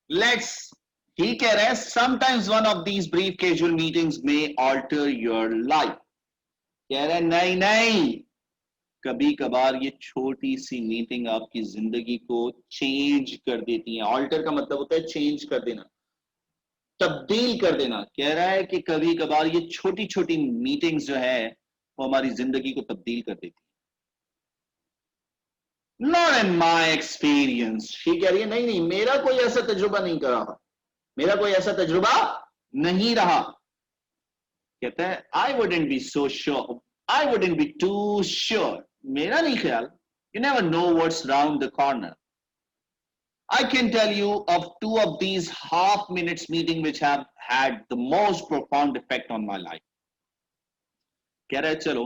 लेट्स ही कह रहा है sometimes one of these brief casual meetings में ऑल्टर योर लाइफ। कह रहा है नहीं नहीं, कभी कभार ये छोटी सी मीटिंग आपकी जिंदगी को चेंज कर देती है। ऑल्टर का मतलब होता है चेंज कर देना, तब्दील कर देना। कह रहा है कि कभी कभार ये छोटी छोटी मीटिंग्स जो है वो हमारी जिंदगी को तब्दील कर देती है। Not in my experience, she कह रही है नहीं नहीं, मेरा कोई ऐसा तजुर्बा नहीं कर रहा, मेरा कोई ऐसा तजुर्बा नहीं रहा। कहता है I wouldn't be so sure, I wouldn't be too sure, मेरा नहीं ख्याल। You never know what's round the corner. I can tell you of two of these half minutes meeting which have had the most profound effect on my life. कह रहा है चलो,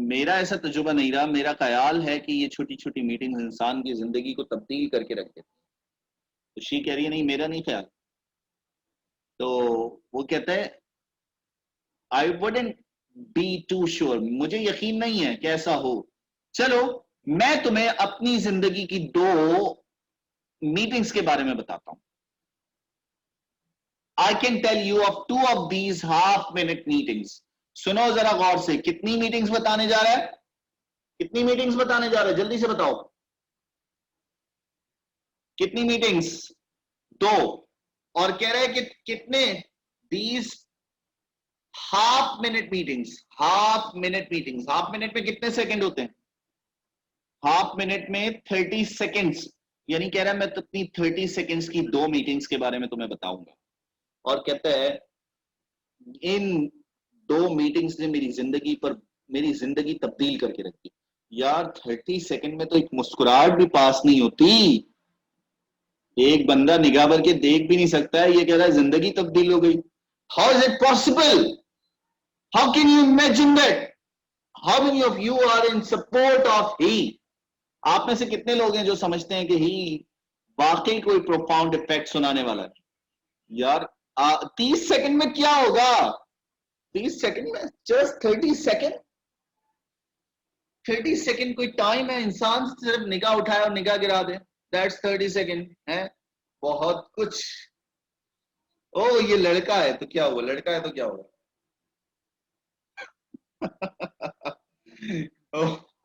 मेरा ऐसा तजुर्बा नहीं रहा, मेरा ख्याल है कि ये छोटी छोटी मीटिंग्स इंसान की जिंदगी को तब्दील करके रख देती। तो शी कह रही है नहीं, मेरा नहीं ख्याल। तो वो कहता है I wouldn't be too sure, मुझे यकीन नहीं है कि ऐसा हो। चलो, मैं तुम्हें अपनी जिंदगी की 2 मीटिंग्स के बारे में बताता हूं। I can tell you of two of these half minute meetings. सुनो जरा गौर से, कितनी मीटिंग्स बताने जा रहा है, कितनी मीटिंग्स बताने जा रहा है, जल्दी से बताओ कितनी मीटिंग्स? 2। और कह रहा है कि कितने, these half minute meetings, half minute meetings. Half minute में कितने सेकंड होते हैं? हाफ मिनट में 30 सेकंड्स। यानी कह रहा है मैं तो अपनी 30 सेकंड्स की 2 मीटिंग्स के बारे में तुम्हें बताऊंगा। और कहता है इन 2 मीटिंग्स ने मेरी जिंदगी तब्दील करके रखी। यार 30 सेकंड में तो एक मुस्कुराहट भी पास नहीं होती, एक बंदा निगाह भर के देख भी नहीं सकता है, ये कह रहा है जिंदगी तब्दील हो गई। How is it possible? How can you imagine that? How many of you are in support of he? आप में से कितने लोग हैं जो समझते हैं कि ही वाकई कोई प्रोफाउंड इफेक्ट सुनाने वाला है? यार 30 सेकंड में क्या होगा? 30 सेकंड में, जस्ट 30 सेकंड। 30 सेकंड कोई टाइम है? इंसान सिर्फ निगाह उठाए और निगाह गिरा दे, दैट्स 30 सेकंड है। बहुत कुछ। ओ ये लड़का है तो क्या हुआ, लड़का है तो क्या हुआ?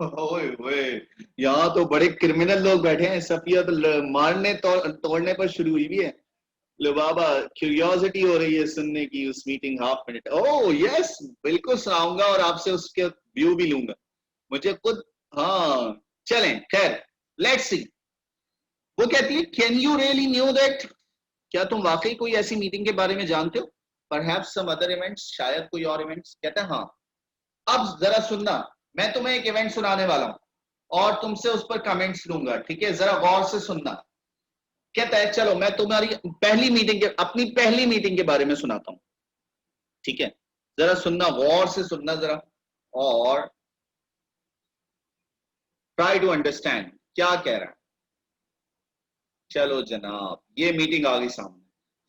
ओए ओए, यहाँ तो बड़े क्रिमिनल लोग बैठे हैं, सफिया तो मारने तोड़ने पर शुरू हुई भी है। लो बाबा, क्यूरियोसिटी हो रही है सुनने की उस meeting half minute. Oh yes, बिल्कुल सुनाऊंगा और आपसे उसके व्यू भी लूंगा, मुझे खुद। हाँ चलें, खैर लेट्स सी। वो कहती है can you really knew that, क्या तुम वाकई कोई ऐसी मीटिंग के बारे में जानते हो? परहैप्स सम अदर इवेंट्स, शायद कोई और इवेंट्स। कहता है हाँ। अब जरा सुनना, मैं तुम्हें एक इवेंट सुनाने वाला हूं और तुमसे उस पर कमेंट्स लूंगा, ठीक है? जरा गौर से सुनना। कहता है चलो मैं तुम्हारी अपनी पहली मीटिंग के बारे में सुनाता हूं, ठीक है? जरा सुनना, गौर से सुनना जरा, और ट्राई टू अंडरस्टैंड क्या कह रहा है। चलो जनाब, ये मीटिंग आ गई सामने,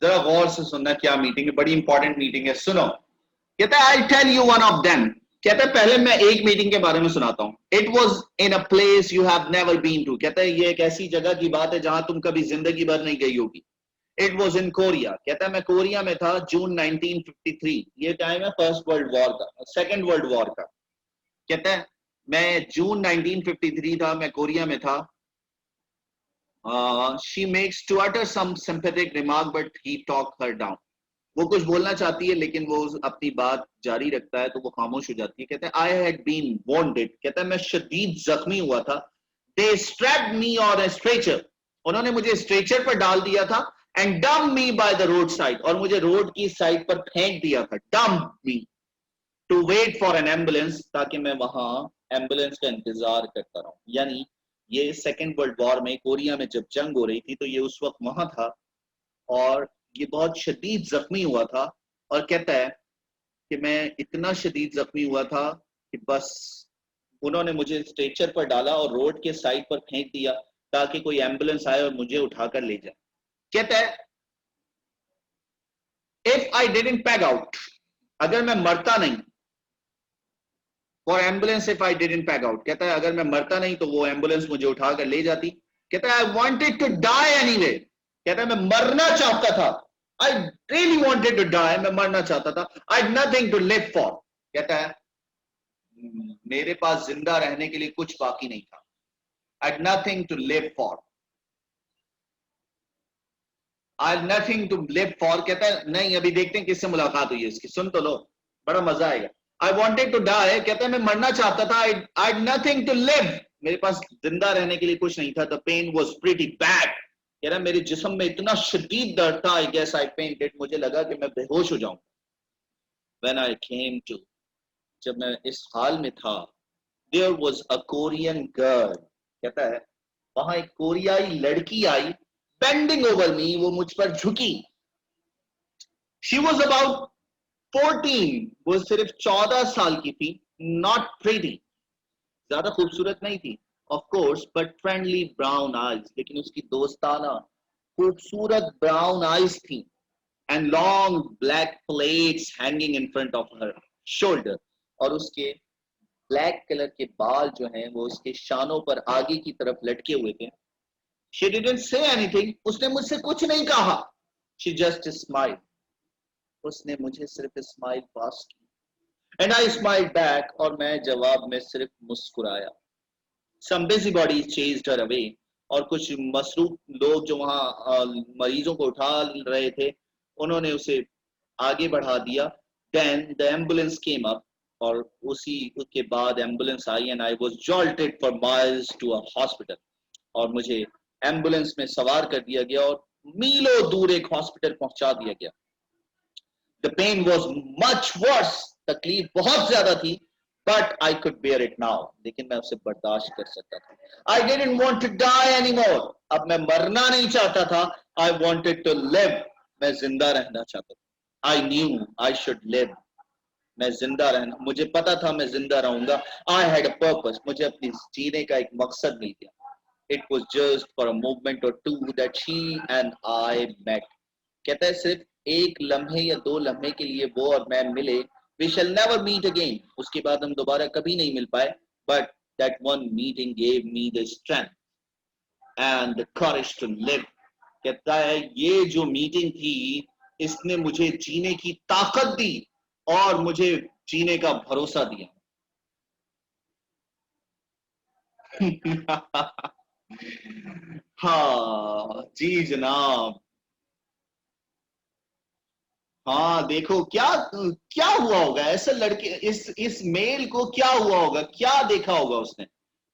जरा गौर से सुनना क्या मीटिंग है, बड़ी इंपॉर्टेंट मीटिंग है, सुनो। कहता है I tell you one of them. कहता है पहले मैं एक मीटिंग के बारे में सुनाता हूं। It was in a place you have never been to. कहता है ये एक ऐसी जगह की बात है जहां तुम कभी जिंदगी भर नहीं गई होगी। It was in Korea. कहता है मैं कोरिया में था जून 1953। ये टाइम है फर्स्ट वर्ल्ड वॉर का, सेकेंड वर्ल्ड वॉर का। कहता है मैं जून 1953 था, मैं कोरिया में था। She makes to utter some sympathetic remark but he talk her down. वो कुछ बोलना चाहती है लेकिन वो अपनी बात जारी रखता है तो वो खामोश हो जाती है। कहते हैं आई हैड बीन वॉन्डेड। कहता है मैं शदीद जख्मी हुआ था। They strapped me on a stretcher. उन्होंने मुझे स्ट्रेचर पर डाल दिया था। And dump me by the road side. और मुझे रोड की साइड पर फेंक दिया था। Dump me to wait for an ambulance, ताकि मैं वहां एम्बुलेंस का इंतजार करता रहूं। यानी ये सेकेंड वर्ल्ड वॉर में कोरिया में जब जंग हो रही थी तो ये उस वक्त वहां था और ये बहुत शदीद जख्मी हुआ था। और कहता है कि मैं इतना शदीद जख्मी हुआ था कि बस उन्होंने मुझे स्ट्रेचर पर डाला और रोड के साइड पर फेंक दिया ताकि कोई एम्बुलेंस आए और मुझे उठाकर ले जाए। कहता है if I didn't peg out, अगर मैं मरता नहीं, for ambulance if I didn't peg out. कहता है अगर मैं मरता नहीं तो वो एम्बुलेंस मुझे उठाकर ले जाती। कहता है I wanted to die anyway. कहता है मैं मरना चाहता था। I really wanted to die, मैं मरना चाहता था। I had nothing to live for. कहता है मेरे पास जिंदा रहने के लिए कुछ बाकी नहीं था। I had nothing to live for. I had nothing to live for. कहता है नहीं, अभी देखते हैं किससे मुलाकात हुई है इसकी, सुन तो लो, बड़ा मजा आएगा। I wanted to die. कहता है मैं मरना चाहता था। I had nothing to live. मेरे पास जिंदा रहने के लिए कुछ नहीं था। The pain was pretty bad. कह रहा मेरे जिस्म में इतना शदीद दर्द था। I guess I fainted. मुझे लगा कि मैं बेहोश हो जाऊं। व्हेन आई केम टू, जब मैं इस हाल में था, there was a Korean girl. कहता है वहां एक कोरियाई लड़की आई। बेंडिंग ओवर मी, वो मुझ पर झुकी। शी वॉज अबाउट 14, वो सिर्फ 14 साल की थी। नॉट प्रीटी, ज्यादा खूबसूरत नहीं थी of course, but friendly brown eyes, लेकिन उसकी दोस्ताना खूबसूरत ब्राउन आईज थी। And long black plates hanging in front of her shoulder. और उसके ब्लैक कलर के बाल जो हैं वो उसके शानों पर आगे की तरफ लटके हुए थे। She didn't say anything. उसने मुझसे कुछ नहीं कहा। She just smile. उसने मुझे सिर्फ स्माइल पास की। एंड आई स्माइल बैक, और मैं जवाब में सिर्फ मुस्कुराया। Some busy bodies chased her away. और कुछ मसरूफ लोग जो वहां मरीजों को उठा रहे थे उन्होंने उसे आगे बढ़ा दिया। Then the ambulance came up, और उसी के बाद एम्बुलेंस आई। And I was jolted for miles to a hospital. और मुझे एम्बुलेंस में सवार कर दिया गया और मीलों दूर एक हॉस्पिटल पहुंचा दिया गया। The pain was much worse. तकलीफ बहुत ज्यादा थी। But I could bear it now, लेकिन मैं उसे बर्दाश्त कर सकता था। I didn't want to die anymore. अब मैं मरना नहीं चाहता था। I wanted to live. मैं जिंदा रहना चाहता था। I knew I should live. मैं जिंदा रहना, मुझे पता था मैं जिंदा रहूंगा। I had a purpose. मुझे अपनी जीने का एक मकसद मिल गया। It was just for a movement or two that she and I met. कहता है सिर्फ एक लम्हे या दो लम्हे के लिए वो और मैं मिले। We shall never meet again. उसके बाद हम दोबारा कभी नहीं मिल पाए। But that one meeting gave me the strength and the courage to live. कहता है ये जो मीटिंग थी इसने मुझे जीने की ताकत दी और मुझे जीने का भरोसा दिया। हाँ जी जनाब। हाँ देखो क्या क्या हुआ होगा ऐसे लड़के, इस मेल को क्या हुआ होगा, क्या देखा होगा उसने,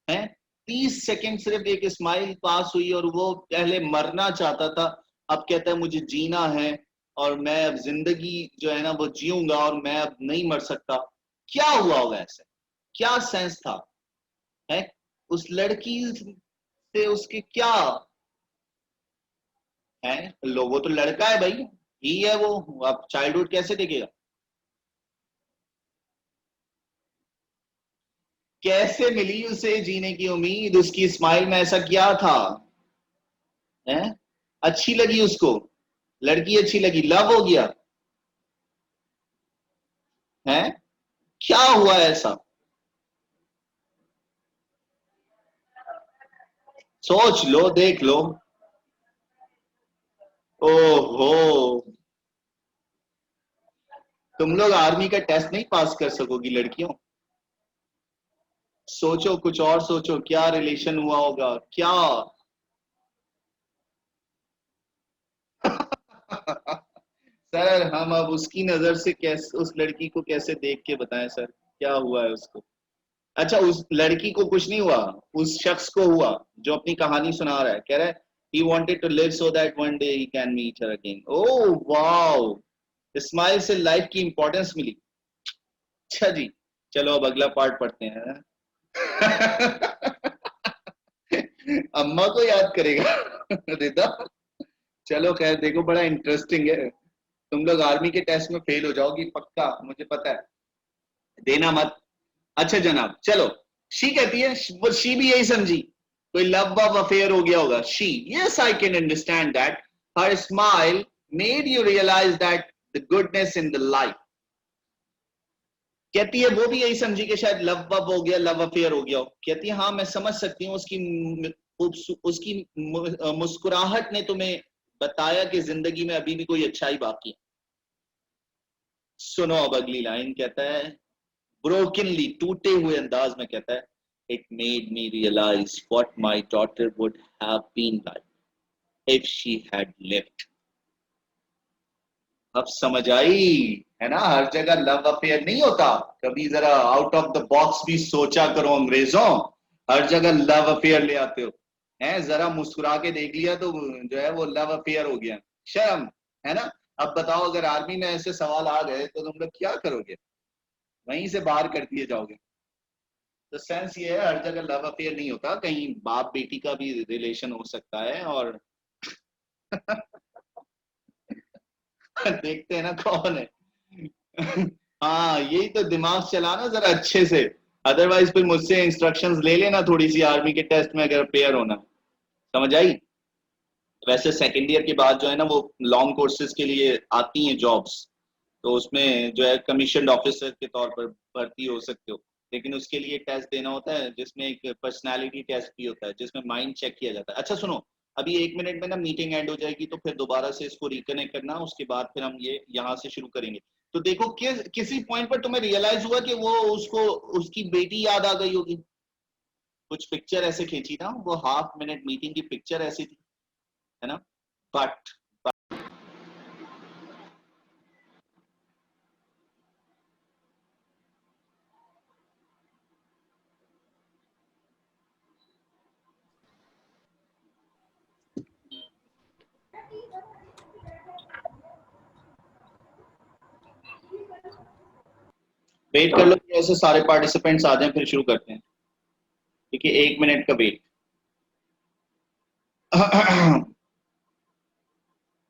है। 30 सेकंड सिर्फ एक स्माइल पास हुई और वो पहले मरना चाहता था, अब कहता है मुझे जीना है और मैं अब जिंदगी जो है ना वो जीऊंगा और मैं अब नहीं मर सकता। क्या हुआ होगा ऐसे, क्या सेंस था, है उस लड़की से उसके क्या है। लो वो तो लड़का है भाई, ही है वो, अब चाइल्डहुड कैसे देखेगा। कैसे मिली उसे जीने की उम्मीद, उसकी स्माइल में ऐसा क्या था, है, अच्छी लगी उसको, लड़की अच्छी लगी, लव हो गया है, क्या हुआ ऐसा? सोच लो, देख लो। ओहो, तुम लोग आर्मी का टेस्ट नहीं पास कर सकोगी लड़कियों? सोचो, कुछ और सोचो, क्या रिलेशन हुआ होगा क्या? सर हम अब उसकी नजर से कैसे उस लड़की को कैसे देख के बताएं सर, क्या हुआ है उसको? अच्छा, उस लड़की को कुछ नहीं हुआ, उस शख्स को हुआ जो अपनी कहानी सुना रहा है, कह रहा है he wanted to live so that one day he can meet her again. oh wow, smile से लाइफ की इंपॉर्टेंस मिली। अच्छा जी, चलो अब अगला पार्ट पढ़ते हैं। अम्मा को याद करेगा रिदा। चलो खैर, देखो बड़ा इंटरेस्टिंग है। तुम लोग आर्मी के टेस्ट में फेल हो जाओगी पक्का, मुझे पता है, देना मत। अच्छा जनाब, चलो। शी कहती है, वो शी भी यही समझी कोई लव वव अफेयर हो गया होगा। She, yes I can understand that her smile made you realise that the goodness in the life. कहती है वो भी यही समझी कि शायद लव वव हो गया, लव अफेयर हो गया हो। कहती है हाँ मैं समझ सकती हूँ, उसकी मुस्कुराहट ने तुम्हें बताया कि जिंदगी में अभी भी कोई अच्छाई बाकी है। सुनो अब अगली लाइन, कहता है ब्रोकनली, टूटे हुए अंदाज में कहता है, it made me realise what my daughter would have been like if she had lived. अब समझ आई, है ना? हर जगह लव अफेयर नहीं होता, कभी जरा आउट ऑफ द बॉक्स भी सोचा करो अंग्रेजों। हर जगह लव अफेयर ले आते हो, हैं? जरा मुस्कुरा के देख लिया तो जो है वो लव अफेयर हो गया, शर्म, है ना? अब बताओ, अगर आर्मी में ऐसे सवाल आ गए तो तुम लोग क्या करोगे? वहीं से बाहर कर दिए जाओगे। तो सेंस ये है, हर जगह लव अफेयर नहीं होता, कहीं बाप बेटी का भी रिलेशन हो सकता है। और देखते हैं ना कौन है। हाँ, यही तो दिमाग चलाना जरा अच्छे से, अदरवाइज फिर मुझसे इंस्ट्रक्शंस ले लेना थोड़ी सी, आर्मी के टेस्ट में अगर पेयर होना। समझ आई? वैसे सेकेंड ईयर के बाद जो है ना, वो लॉन्ग कोर्सेज के लिए आती हैं जॉब्स, तो उसमें जो है कमीशन ऑफिसर के तौर पर भर्ती हो सकते हो। लेकिन उसके लिए टेस्ट देना होता है, जिसमें एक पर्सनालिटी टेस्ट भी होता है, जिसमें माइंड चेक किया जाता है। अच्छा सुनो, अभी 1 मिनट में ना मीटिंग एंड हो जाएगी, तो फिर दोबारा से इसको रिकनेक्ट करना, उसके बाद फिर हम ये यहाँ से शुरू करेंगे। तो देखो, किसी पॉइंट पर तुम्हें रियलाइज हुआ कि वो उसको उसकी बेटी याद आ गई होगी। कुछ पिक्चर ऐसे खींची ना, वो हाफ मिनट मीटिंग की पिक्चर ऐसी थी, है ना? बट वेट कर लो कि ऐसे सारे पार्टिसिपेंट्स आ जाएं, फिर शुरू करते हैं। ठीक है, 1 मिनट का वेट।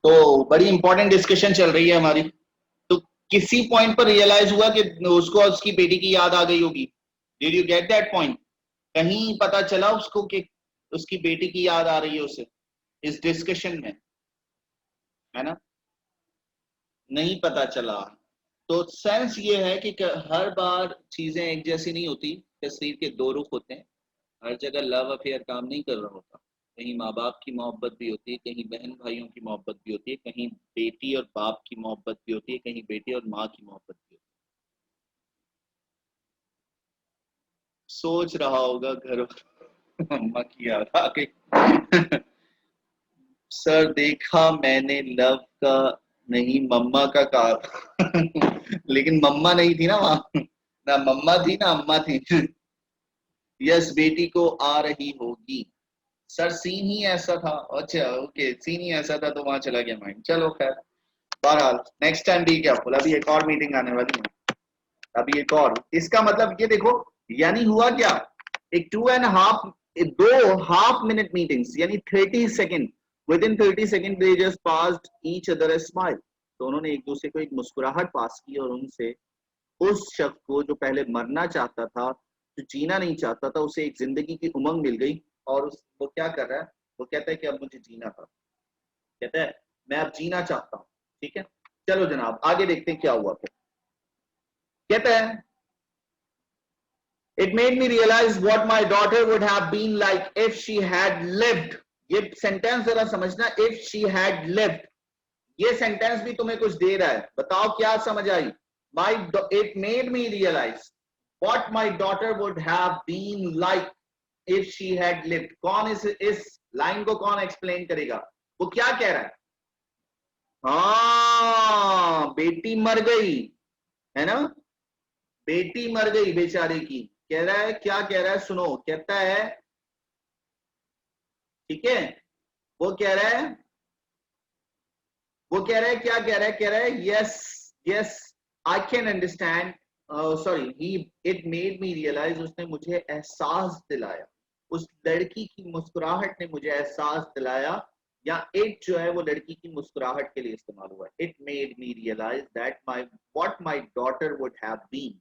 तो बड़ी इंपॉर्टेंट डिस्कशन चल रही है हमारी। तो किसी पॉइंट पर रियलाइज हुआ कि उसको उसकी बेटी की याद आ गई होगी। Did you get that point? कहीं पता चला उसको कि उसकी बेटी की याद आ रही है उसे इस डिस्कशन में, है ना? नहीं पता चला। तो सेंस ये है कि हर बार चीजें एक जैसी नहीं होती, तस्वीर के दो रुख होते हैं। हर जगह लव अफेयर काम नहीं कर रहा होता। कहीं माँ बाप की मोहब्बत भी होती है, कहीं बहन भाइयों की मोहब्बत भी होती है, कहीं बेटी और बाप की मोहब्बत भी होती है, कहीं बेटी और माँ की मोहब्बत भी होती है। सोच रहा होगा घर अम्मा की याद आ गई। सर देखा मैंने लव का, नहीं मम्मा का कहा था। लेकिन मम्मा नहीं थी ना वहां, ना मम्मा थी ना अम्मा थी। यस, बेटी को आ रही होगी। सर सीन ही ऐसा था। अच्छा ओके, सीन ही ऐसा था तो वहां चला गया माइंड। चलो खैर, बहरहाल नेक्स्ट टाइम भी क्या बोला, अभी एक और मीटिंग आने वाली है। अभी एक और, इसका मतलब ये देखो, यानी हुआ क्या, एक 2.5, दो हाफ मिनट मीटिंग्स, यानी 30 second, with in 30 second they just passed each other a smile. तो उन्होंने एक दूसरे को एक मुस्कुराहट पास की, और उनसे उस शख्स को जो पहले मरना चाहता था, जो जीना नहीं चाहता था, उसे एक जिंदगी की उमंग मिल गई। और वो क्या कर रहा है, वो कहता है कि अब मुझे जीना था, कहता है मैं अब जीना चाहता हूं। ठीक है, चलो जनाब आगे देखते हैं क्या हुआ। फिर कहता है It made me realize what my daughter would have been like if she had lived. ये सेंटेंस जरा समझना, if she had lived, ये सेंटेंस भी तुम्हें कुछ दे रहा है, बताओ क्या समझ आई। My it made me realize what my daughter would have been like if she had lived. कौन इस लाइन को कौन एक्सप्लेन करेगा? वो क्या कह रहा है? हाँ, बेटी मर गई है ना, बेटी मर गई बेचारे की। कह रहा है, क्या कह रहा है सुनो, कहता है, ठीक है, वो कह रहा है, वो कह रहा है, क्या कह रहा है, कह रहा है yes yes I can understand, sorry he it made me realise, उसने मुझे एहसास दिलाया, उस लड़की की मुस्कुराहट ने मुझे एहसास दिलाया, या इट जो है वो लड़की की मुस्कुराहट के लिए इस्तेमाल हुआ है। It made me realise that my what my daughter would have been,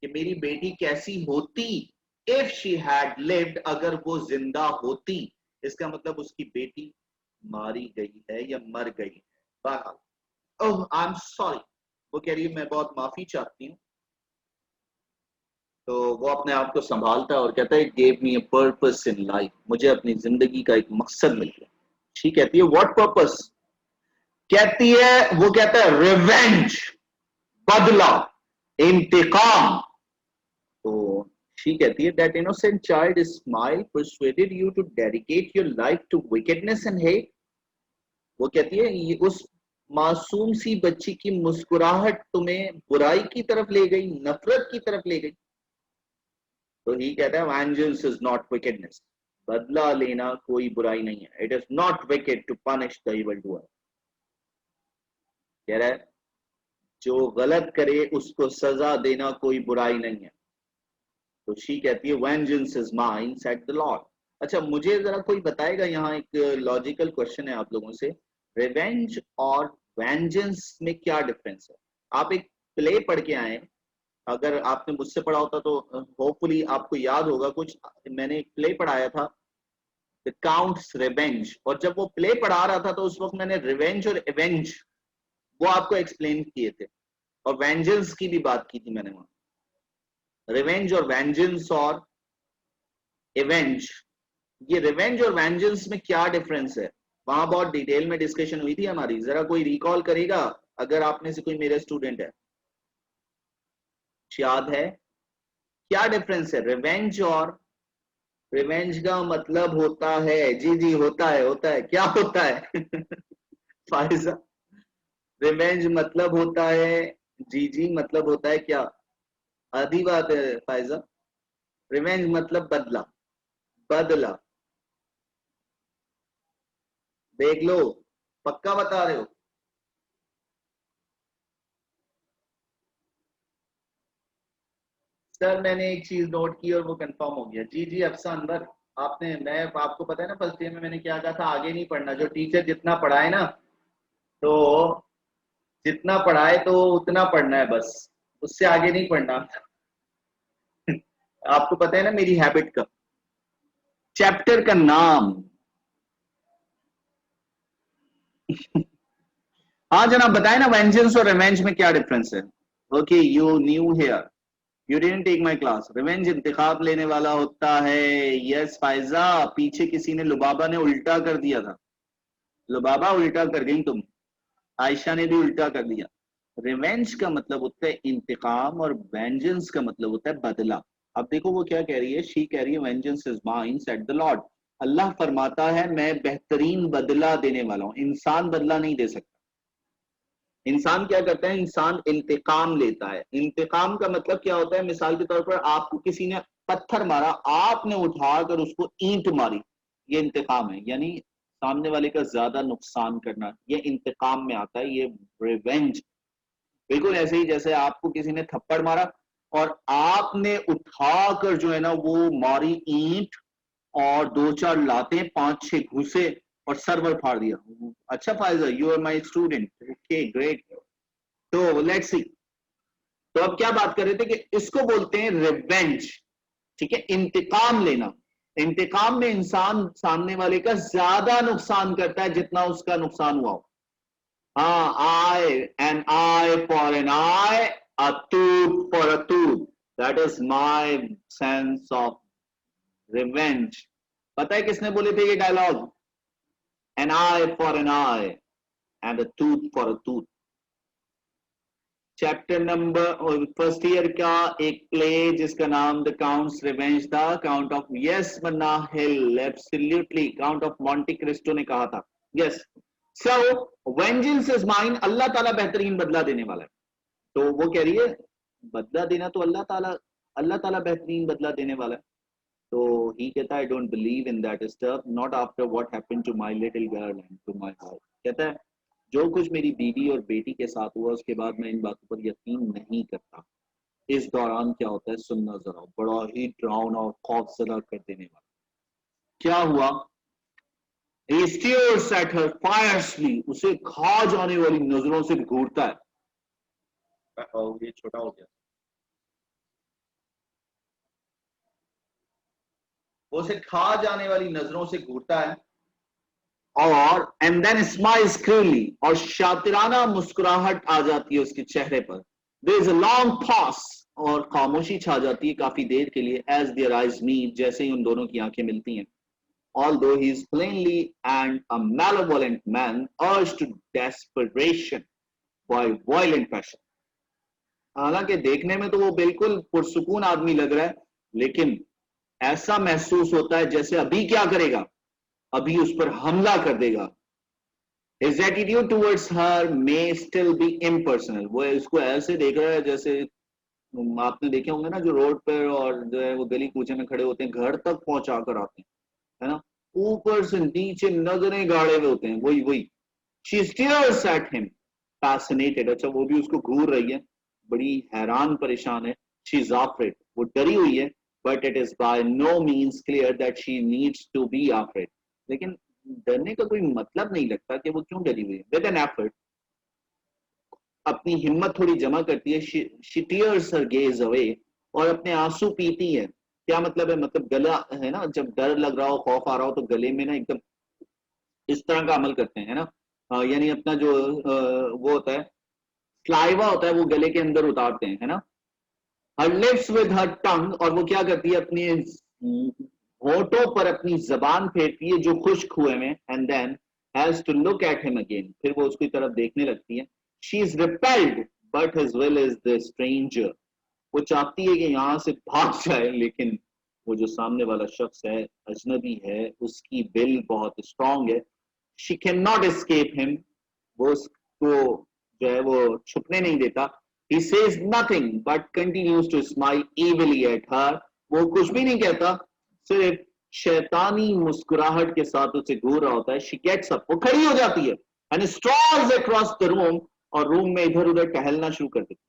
कि मेरी बेटी कैसी होती इफ शी हैड लिव्ड, अगर वो जिंदा होती। इसका मतलब उसकी बेटी मारी गई है या मर गई है। बहरहाल ओह आई एम सॉरी, वो कह रही है मैं बहुत माफी चाहती हूँ। तो वो अपने आप को संभालता है और कहता है it gave me a purpose in life, मुझे अपनी जिंदगी का एक मकसद मिल गया। शी कहती है व्हाट पर्पस? कहती है, वो कहता है रिवेंज, बदला, इंतकाम। तो she कहती है that innocent child smile persuaded you to dedicate your life to wickedness and hate. वो कहती है ये उस मासूम सी बच्ची की मुस्कुराहट तुम्हें बुराई की तरफ ले गई, नफरत की तरफ ले गई। तो ही कहता है vengeance is not wickedness, बदला लेना कोई बुराई नहीं है। It is not wicked to punish the evildoer. कह रहा है जो गलत करे उसको सजा देना कोई बुराई नहीं है। तो शी कहती है vengeance is mine said the Lord. अच्छा मुझे जरा कोई बताएगा, यहाँ एक लॉजिकल क्वेश्चन है आप लोगों से, रिवेंज और वेंजेंस में क्या डिफरेंस है? आप एक प्ले पढ़ के आए, अगर आपने मुझसे पढ़ा होता तो होपफुली आपको याद होगा कुछ। मैंने एक प्ले पढ़ाया था द काउंट्स रिवेंज, और जब वो प्ले पढ़ा रहा था तो उस वक्त मैंने रिवेंज और एवेंज वो आपको एक्सप्लेन किए थे, और वेंजेंस की भी बात की थी मैंने वहां। रिवेंज और वेंजेंस और एवेंज, ये रिवेंज और वेंजेंस में क्या डिफरेंस है? वहां बहुत डिटेल में डिस्कशन हुई थी हमारी, जरा कोई रिकॉल करेगा अगर आप में से कोई मेरे स्टूडेंट है, याद है क्या डिफरेंस है रिवेंज और? रिवेंज का मतलब होता है, जी जी होता है क्या होता है फायजा, रिवेंज मतलब होता है, जी जी मतलब होता है क्या? आधी बात है फायजा, रिवेंज मतलब बदला, बदला, देख लो, पक्का बता रहे हो? सर मैंने एक चीज नोट की और वो कंफर्म हो गया। जी जी अफसा अनवर, आपने, मैं आपको पता है ना फर्स्ट ईयर में मैंने क्या कहा था, आगे नहीं पढ़ना, जो टीचर जितना पढ़ाए ना, तो जितना पढ़ाए तो उतना पढ़ना है बस, उससे आगे नहीं पढ़ना आपको पता है ना मेरी हैबिट का, चैप्टर का नाम हाँ जनाब बताए ना, वेंजेंस और रिवेंज में क्या डिफरेंस है? Okay you new here, you didn't take my class. Revenge इंतकाम लेने वाला होता है। यस फायजा, पीछे किसी ने, लुबाबा ने उल्टा कर दिया था, लुबाबा उल्टा कर गई तुम, आयशा ने भी उल्टा कर दिया। रिवेंज का मतलब होता है इंतकाम और वेंजेंस का मतलब होता है बदला। अब देखो वो क्या कह रही है, शी कह रही है vengeance is mine said the Lord, अल्लाह फरमाता है मैं बेहतरीन बदला देने वाला हूं। इंसान बदला नहीं दे सकता। इंसान क्या करता है, इंसान इंतकाम लेता है। इंतकाम का मतलब क्या होता है, मिसाल के तौर पर आपको किसी ने पत्थर मारा, आपने उठाकर उसको ईंट मारी, ये इंतकाम है, यानी सामने वाले का ज्यादा नुकसान करना, ये इंतकाम में आता है, ये रिवेंज। बिल्कुल ऐसे ही जैसे आपको किसी ने थप्पड़ मारा और आपने उठाकर जो है ना वो मारी ईंट, और दो चार लाते, पांच छह घुसे और सर्वर फाड़ दिया। अच्छा Faiza, you are my student, okay great. तो लेट्स सी, तो अब क्या बात कर रहे थे कि इसको बोलते हैं रिवेंज, ठीक है, इंतकाम लेना। इंतकाम में इंसान सामने वाले का ज्यादा नुकसान करता है जितना उसका नुकसान हुआ हो. हाँ, आई, an eye for an eye, a tooth for a tooth. That is my sense of revenge. पता है किसने बोले थे ये dialogue? An eye for an eye and a tooth for a tooth. Chapter number first year का एक play जिसका नाम द काउंट्स रिवेंज था. Count of, yes Manahil, absolutely, count of Monte Cristo ने कहा था. Yes. So vengeance is mine. अल्लाह ताला बेहतरीन बदला देने वाला है. तो वो कह रही है बदला देना तो अल्लाह ताला बेहतरीन बदला देने वाला है. तो ही कहता है I don't believe in that stuff, not after what happened to my little girl and to my house. कहता है जो कुछ मेरी बीवी और बेटी के साथ हुआ उसके बाद मैं इन बातों पर यकीन नहीं करता. इस दौरान क्या होता है सुनना जरा, बड़ा ही डरावना और खौफजदा कर देने वाला. क्या हुआ? He stares at her fiercely. उसे खा जाने वाली नजरों से घूरता है. ये छोटा हो गया. वो उसे खा जाने वाली नजरों से घूरता है. और and then smiles cruelly, और शातिराना मुस्कुराहट आ जाती है उसके चेहरे पर. There is a long pause, और खामोशी छा जाती है काफी देर के लिए. As their eyes meet, जैसे ही उन दोनों की आंखें मिलती हैं. Although he is plainly and a malevolent man, urged to desperation by violent passion. हालांकि देखने में तो वो बिल्कुल पुरसुकून आदमी लग रहा है, लेकिन ऐसा महसूस होता है जैसे अभी क्या करेगा, अभी उस पर हमला कर देगा. His attitude towards her may still be impersonal. वो इसको ऐसे देख रहा है जैसे आपने देखे होंगे ना जो रोड पर और जो है वो गली कूचे में खड़े होते हैं, घर तक पहुंचा कर आते हैं, है ना, ऊपर से नीचे नजरें गाड़े हुए होते हैं. वही. She stares at him, fascinated. अच्छा वो भी उसको घूर रही है, बड़ी हैरान परेशान है. She is afraid. वो डरी हुई है. But it is by no means clear that she needs to be afraid. लेकिन डरने का कोई मतलब नहीं लगता कि वो क्यों डरी हुई है. With an effort, अपनी हिम्मत थोड़ी जमा करती है. She tears her gaze away, और अपने आंसू पीती है. क्या मतलब है? मतलब गला है ना, जब डर लग रहा हो, खौफ आ रहा हो, तो गले में ना एकदम इस तरह का अमल करते हैं, है ना. यानी अपना जो वो होता है स्लाइवा होता है वो गले के अंदर उतारते हैं, है ना. Her lips with her tongue, और वो क्या करती है अपने होठों पर अपनी जबान फेरती है जो खुश्क हुए में. And then has to look at him again. फिर वो उसकी तरफ देखने लगती है. She is repelled, but his will is the stranger. वो चाहती है कि यहाँ से भाग जाए, लेकिन वो जो सामने वाला शख्स है, अजनबी है, उसकी विल बहुत स्ट्रांग है. She cannot escape him. वो उसको जो है वो छुपने नहीं देता. He says nothing but continues to smile evilly at her. वो कुछ भी नहीं कहता, सिर्फ शैतानी मुस्कुराहट के साथ उसे घूर रहा होता है. She gets up, वो खड़ी हो जाती है, and strolls across the room, और रूम में इधर उधर टहलना शुरू कर देती है.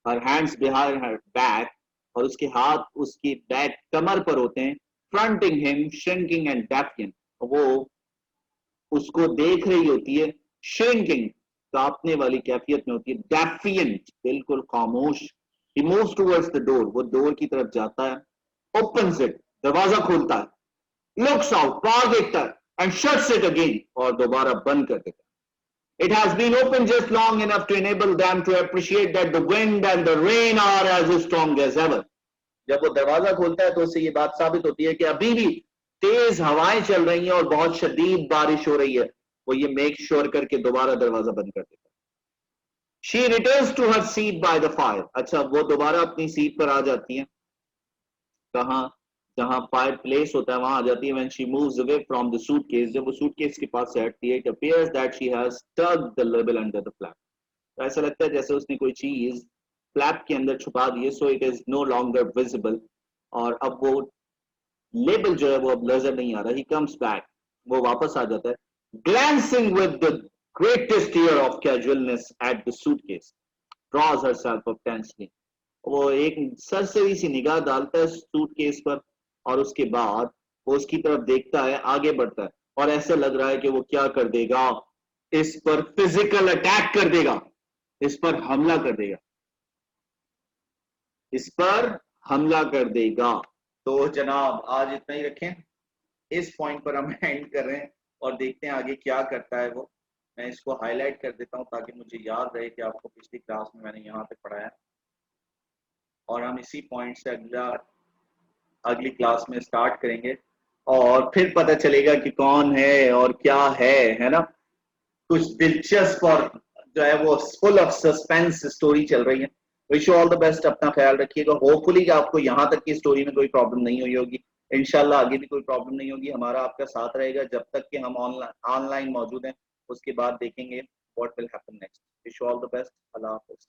Her hands behind her back, और उसके हाथ उसकी बैक कमर पर होते हैं. Fronting him, shrinking and defiant. वो उसको देख रही होती है. Shrinking, कांपने वाली कैफियत में होती है. Defiant, बिल्कुल खामोश. He moves towards the door, वो डोर की तरफ जाता है. Opens it, दरवाजा खोलता है. Looks out, बाहर देखता है. And shuts it again, और दोबारा बंद कर देता है. It has been open just long enough to enable them to appreciate that the wind and the rain are as strong as ever. जब वो दरवाजा खोलता है तो उससे ये बात साबित होती है कि अभी भी तेज हवाएं चल रही हैं और बहुत शदीद बारिश हो रही है. वो ये मेक श्योर करके दोबारा दरवाजा बंद कर देता है. She returns to her seat by the fire. अच्छा वो दोबारा अपनी सीट पर आ जाती है. कहाँ? जहां फायर प्लेस होता है वहां आ जाती है. When she moves away from the suitcase, जब वो सूटकेस के पास से हटती है, it appears that she has tucked the label under the flap. तो ऐसा लगता है जैसे उसने कोई चीज फ्लैप के अंदर छुपा दी है. So it is no longer visible, और अब वो लेबल जो है वो अब नजर नहीं आ रहा. He comes back, वो वापस आ जाता है. Glancing with the greatest air of casualness at the suitcase, draws herself up tensely. वो एक सरसरी सी निगाह डालता है सूटकेस पर, और उसके बाद वो उसकी तरफ देखता है, आगे बढ़ता है, और ऐसा लग रहा है कि वो क्या कर देगा, इस पर फिजिकल अटैक कर देगा, इस पर हमला कर देगा, इस पर हमला कर देगा. तो जनाब आज इतना ही रखें, इस पॉइंट पर हम एंड कर रहे हैं और देखते हैं आगे क्या करता है वो। मैं इसको हाईलाइट कर देता हूँ ताकि मुझे याद रहे कि आपको पिछली क्लास में मैंने यहाँ पे पढ़ाया, और हम इसी पॉइंट से अगली क्लास में स्टार्ट करेंगे और फिर पता चलेगा कि कौन है और क्या है ना। कुछ दिलचस्प और जो है वो फुल ऑफ सस्पेंस स्टोरी चल रही है। Wish you all the best, अपना ख्याल रखिएगा। होपफुली आपको यहाँ तक की स्टोरी में कोई प्रॉब्लम नहीं हुई होगी, इंशाल्लाह आगे भी कोई प्रॉब्लम नहीं होगी। हमारा आपका साथ रहेगा जब तक कि हम ऑनलाइन मौजूद हैं, उसके बाद देखेंगे what will happen next. Wish you all the best, अल्लाह हाफिज़।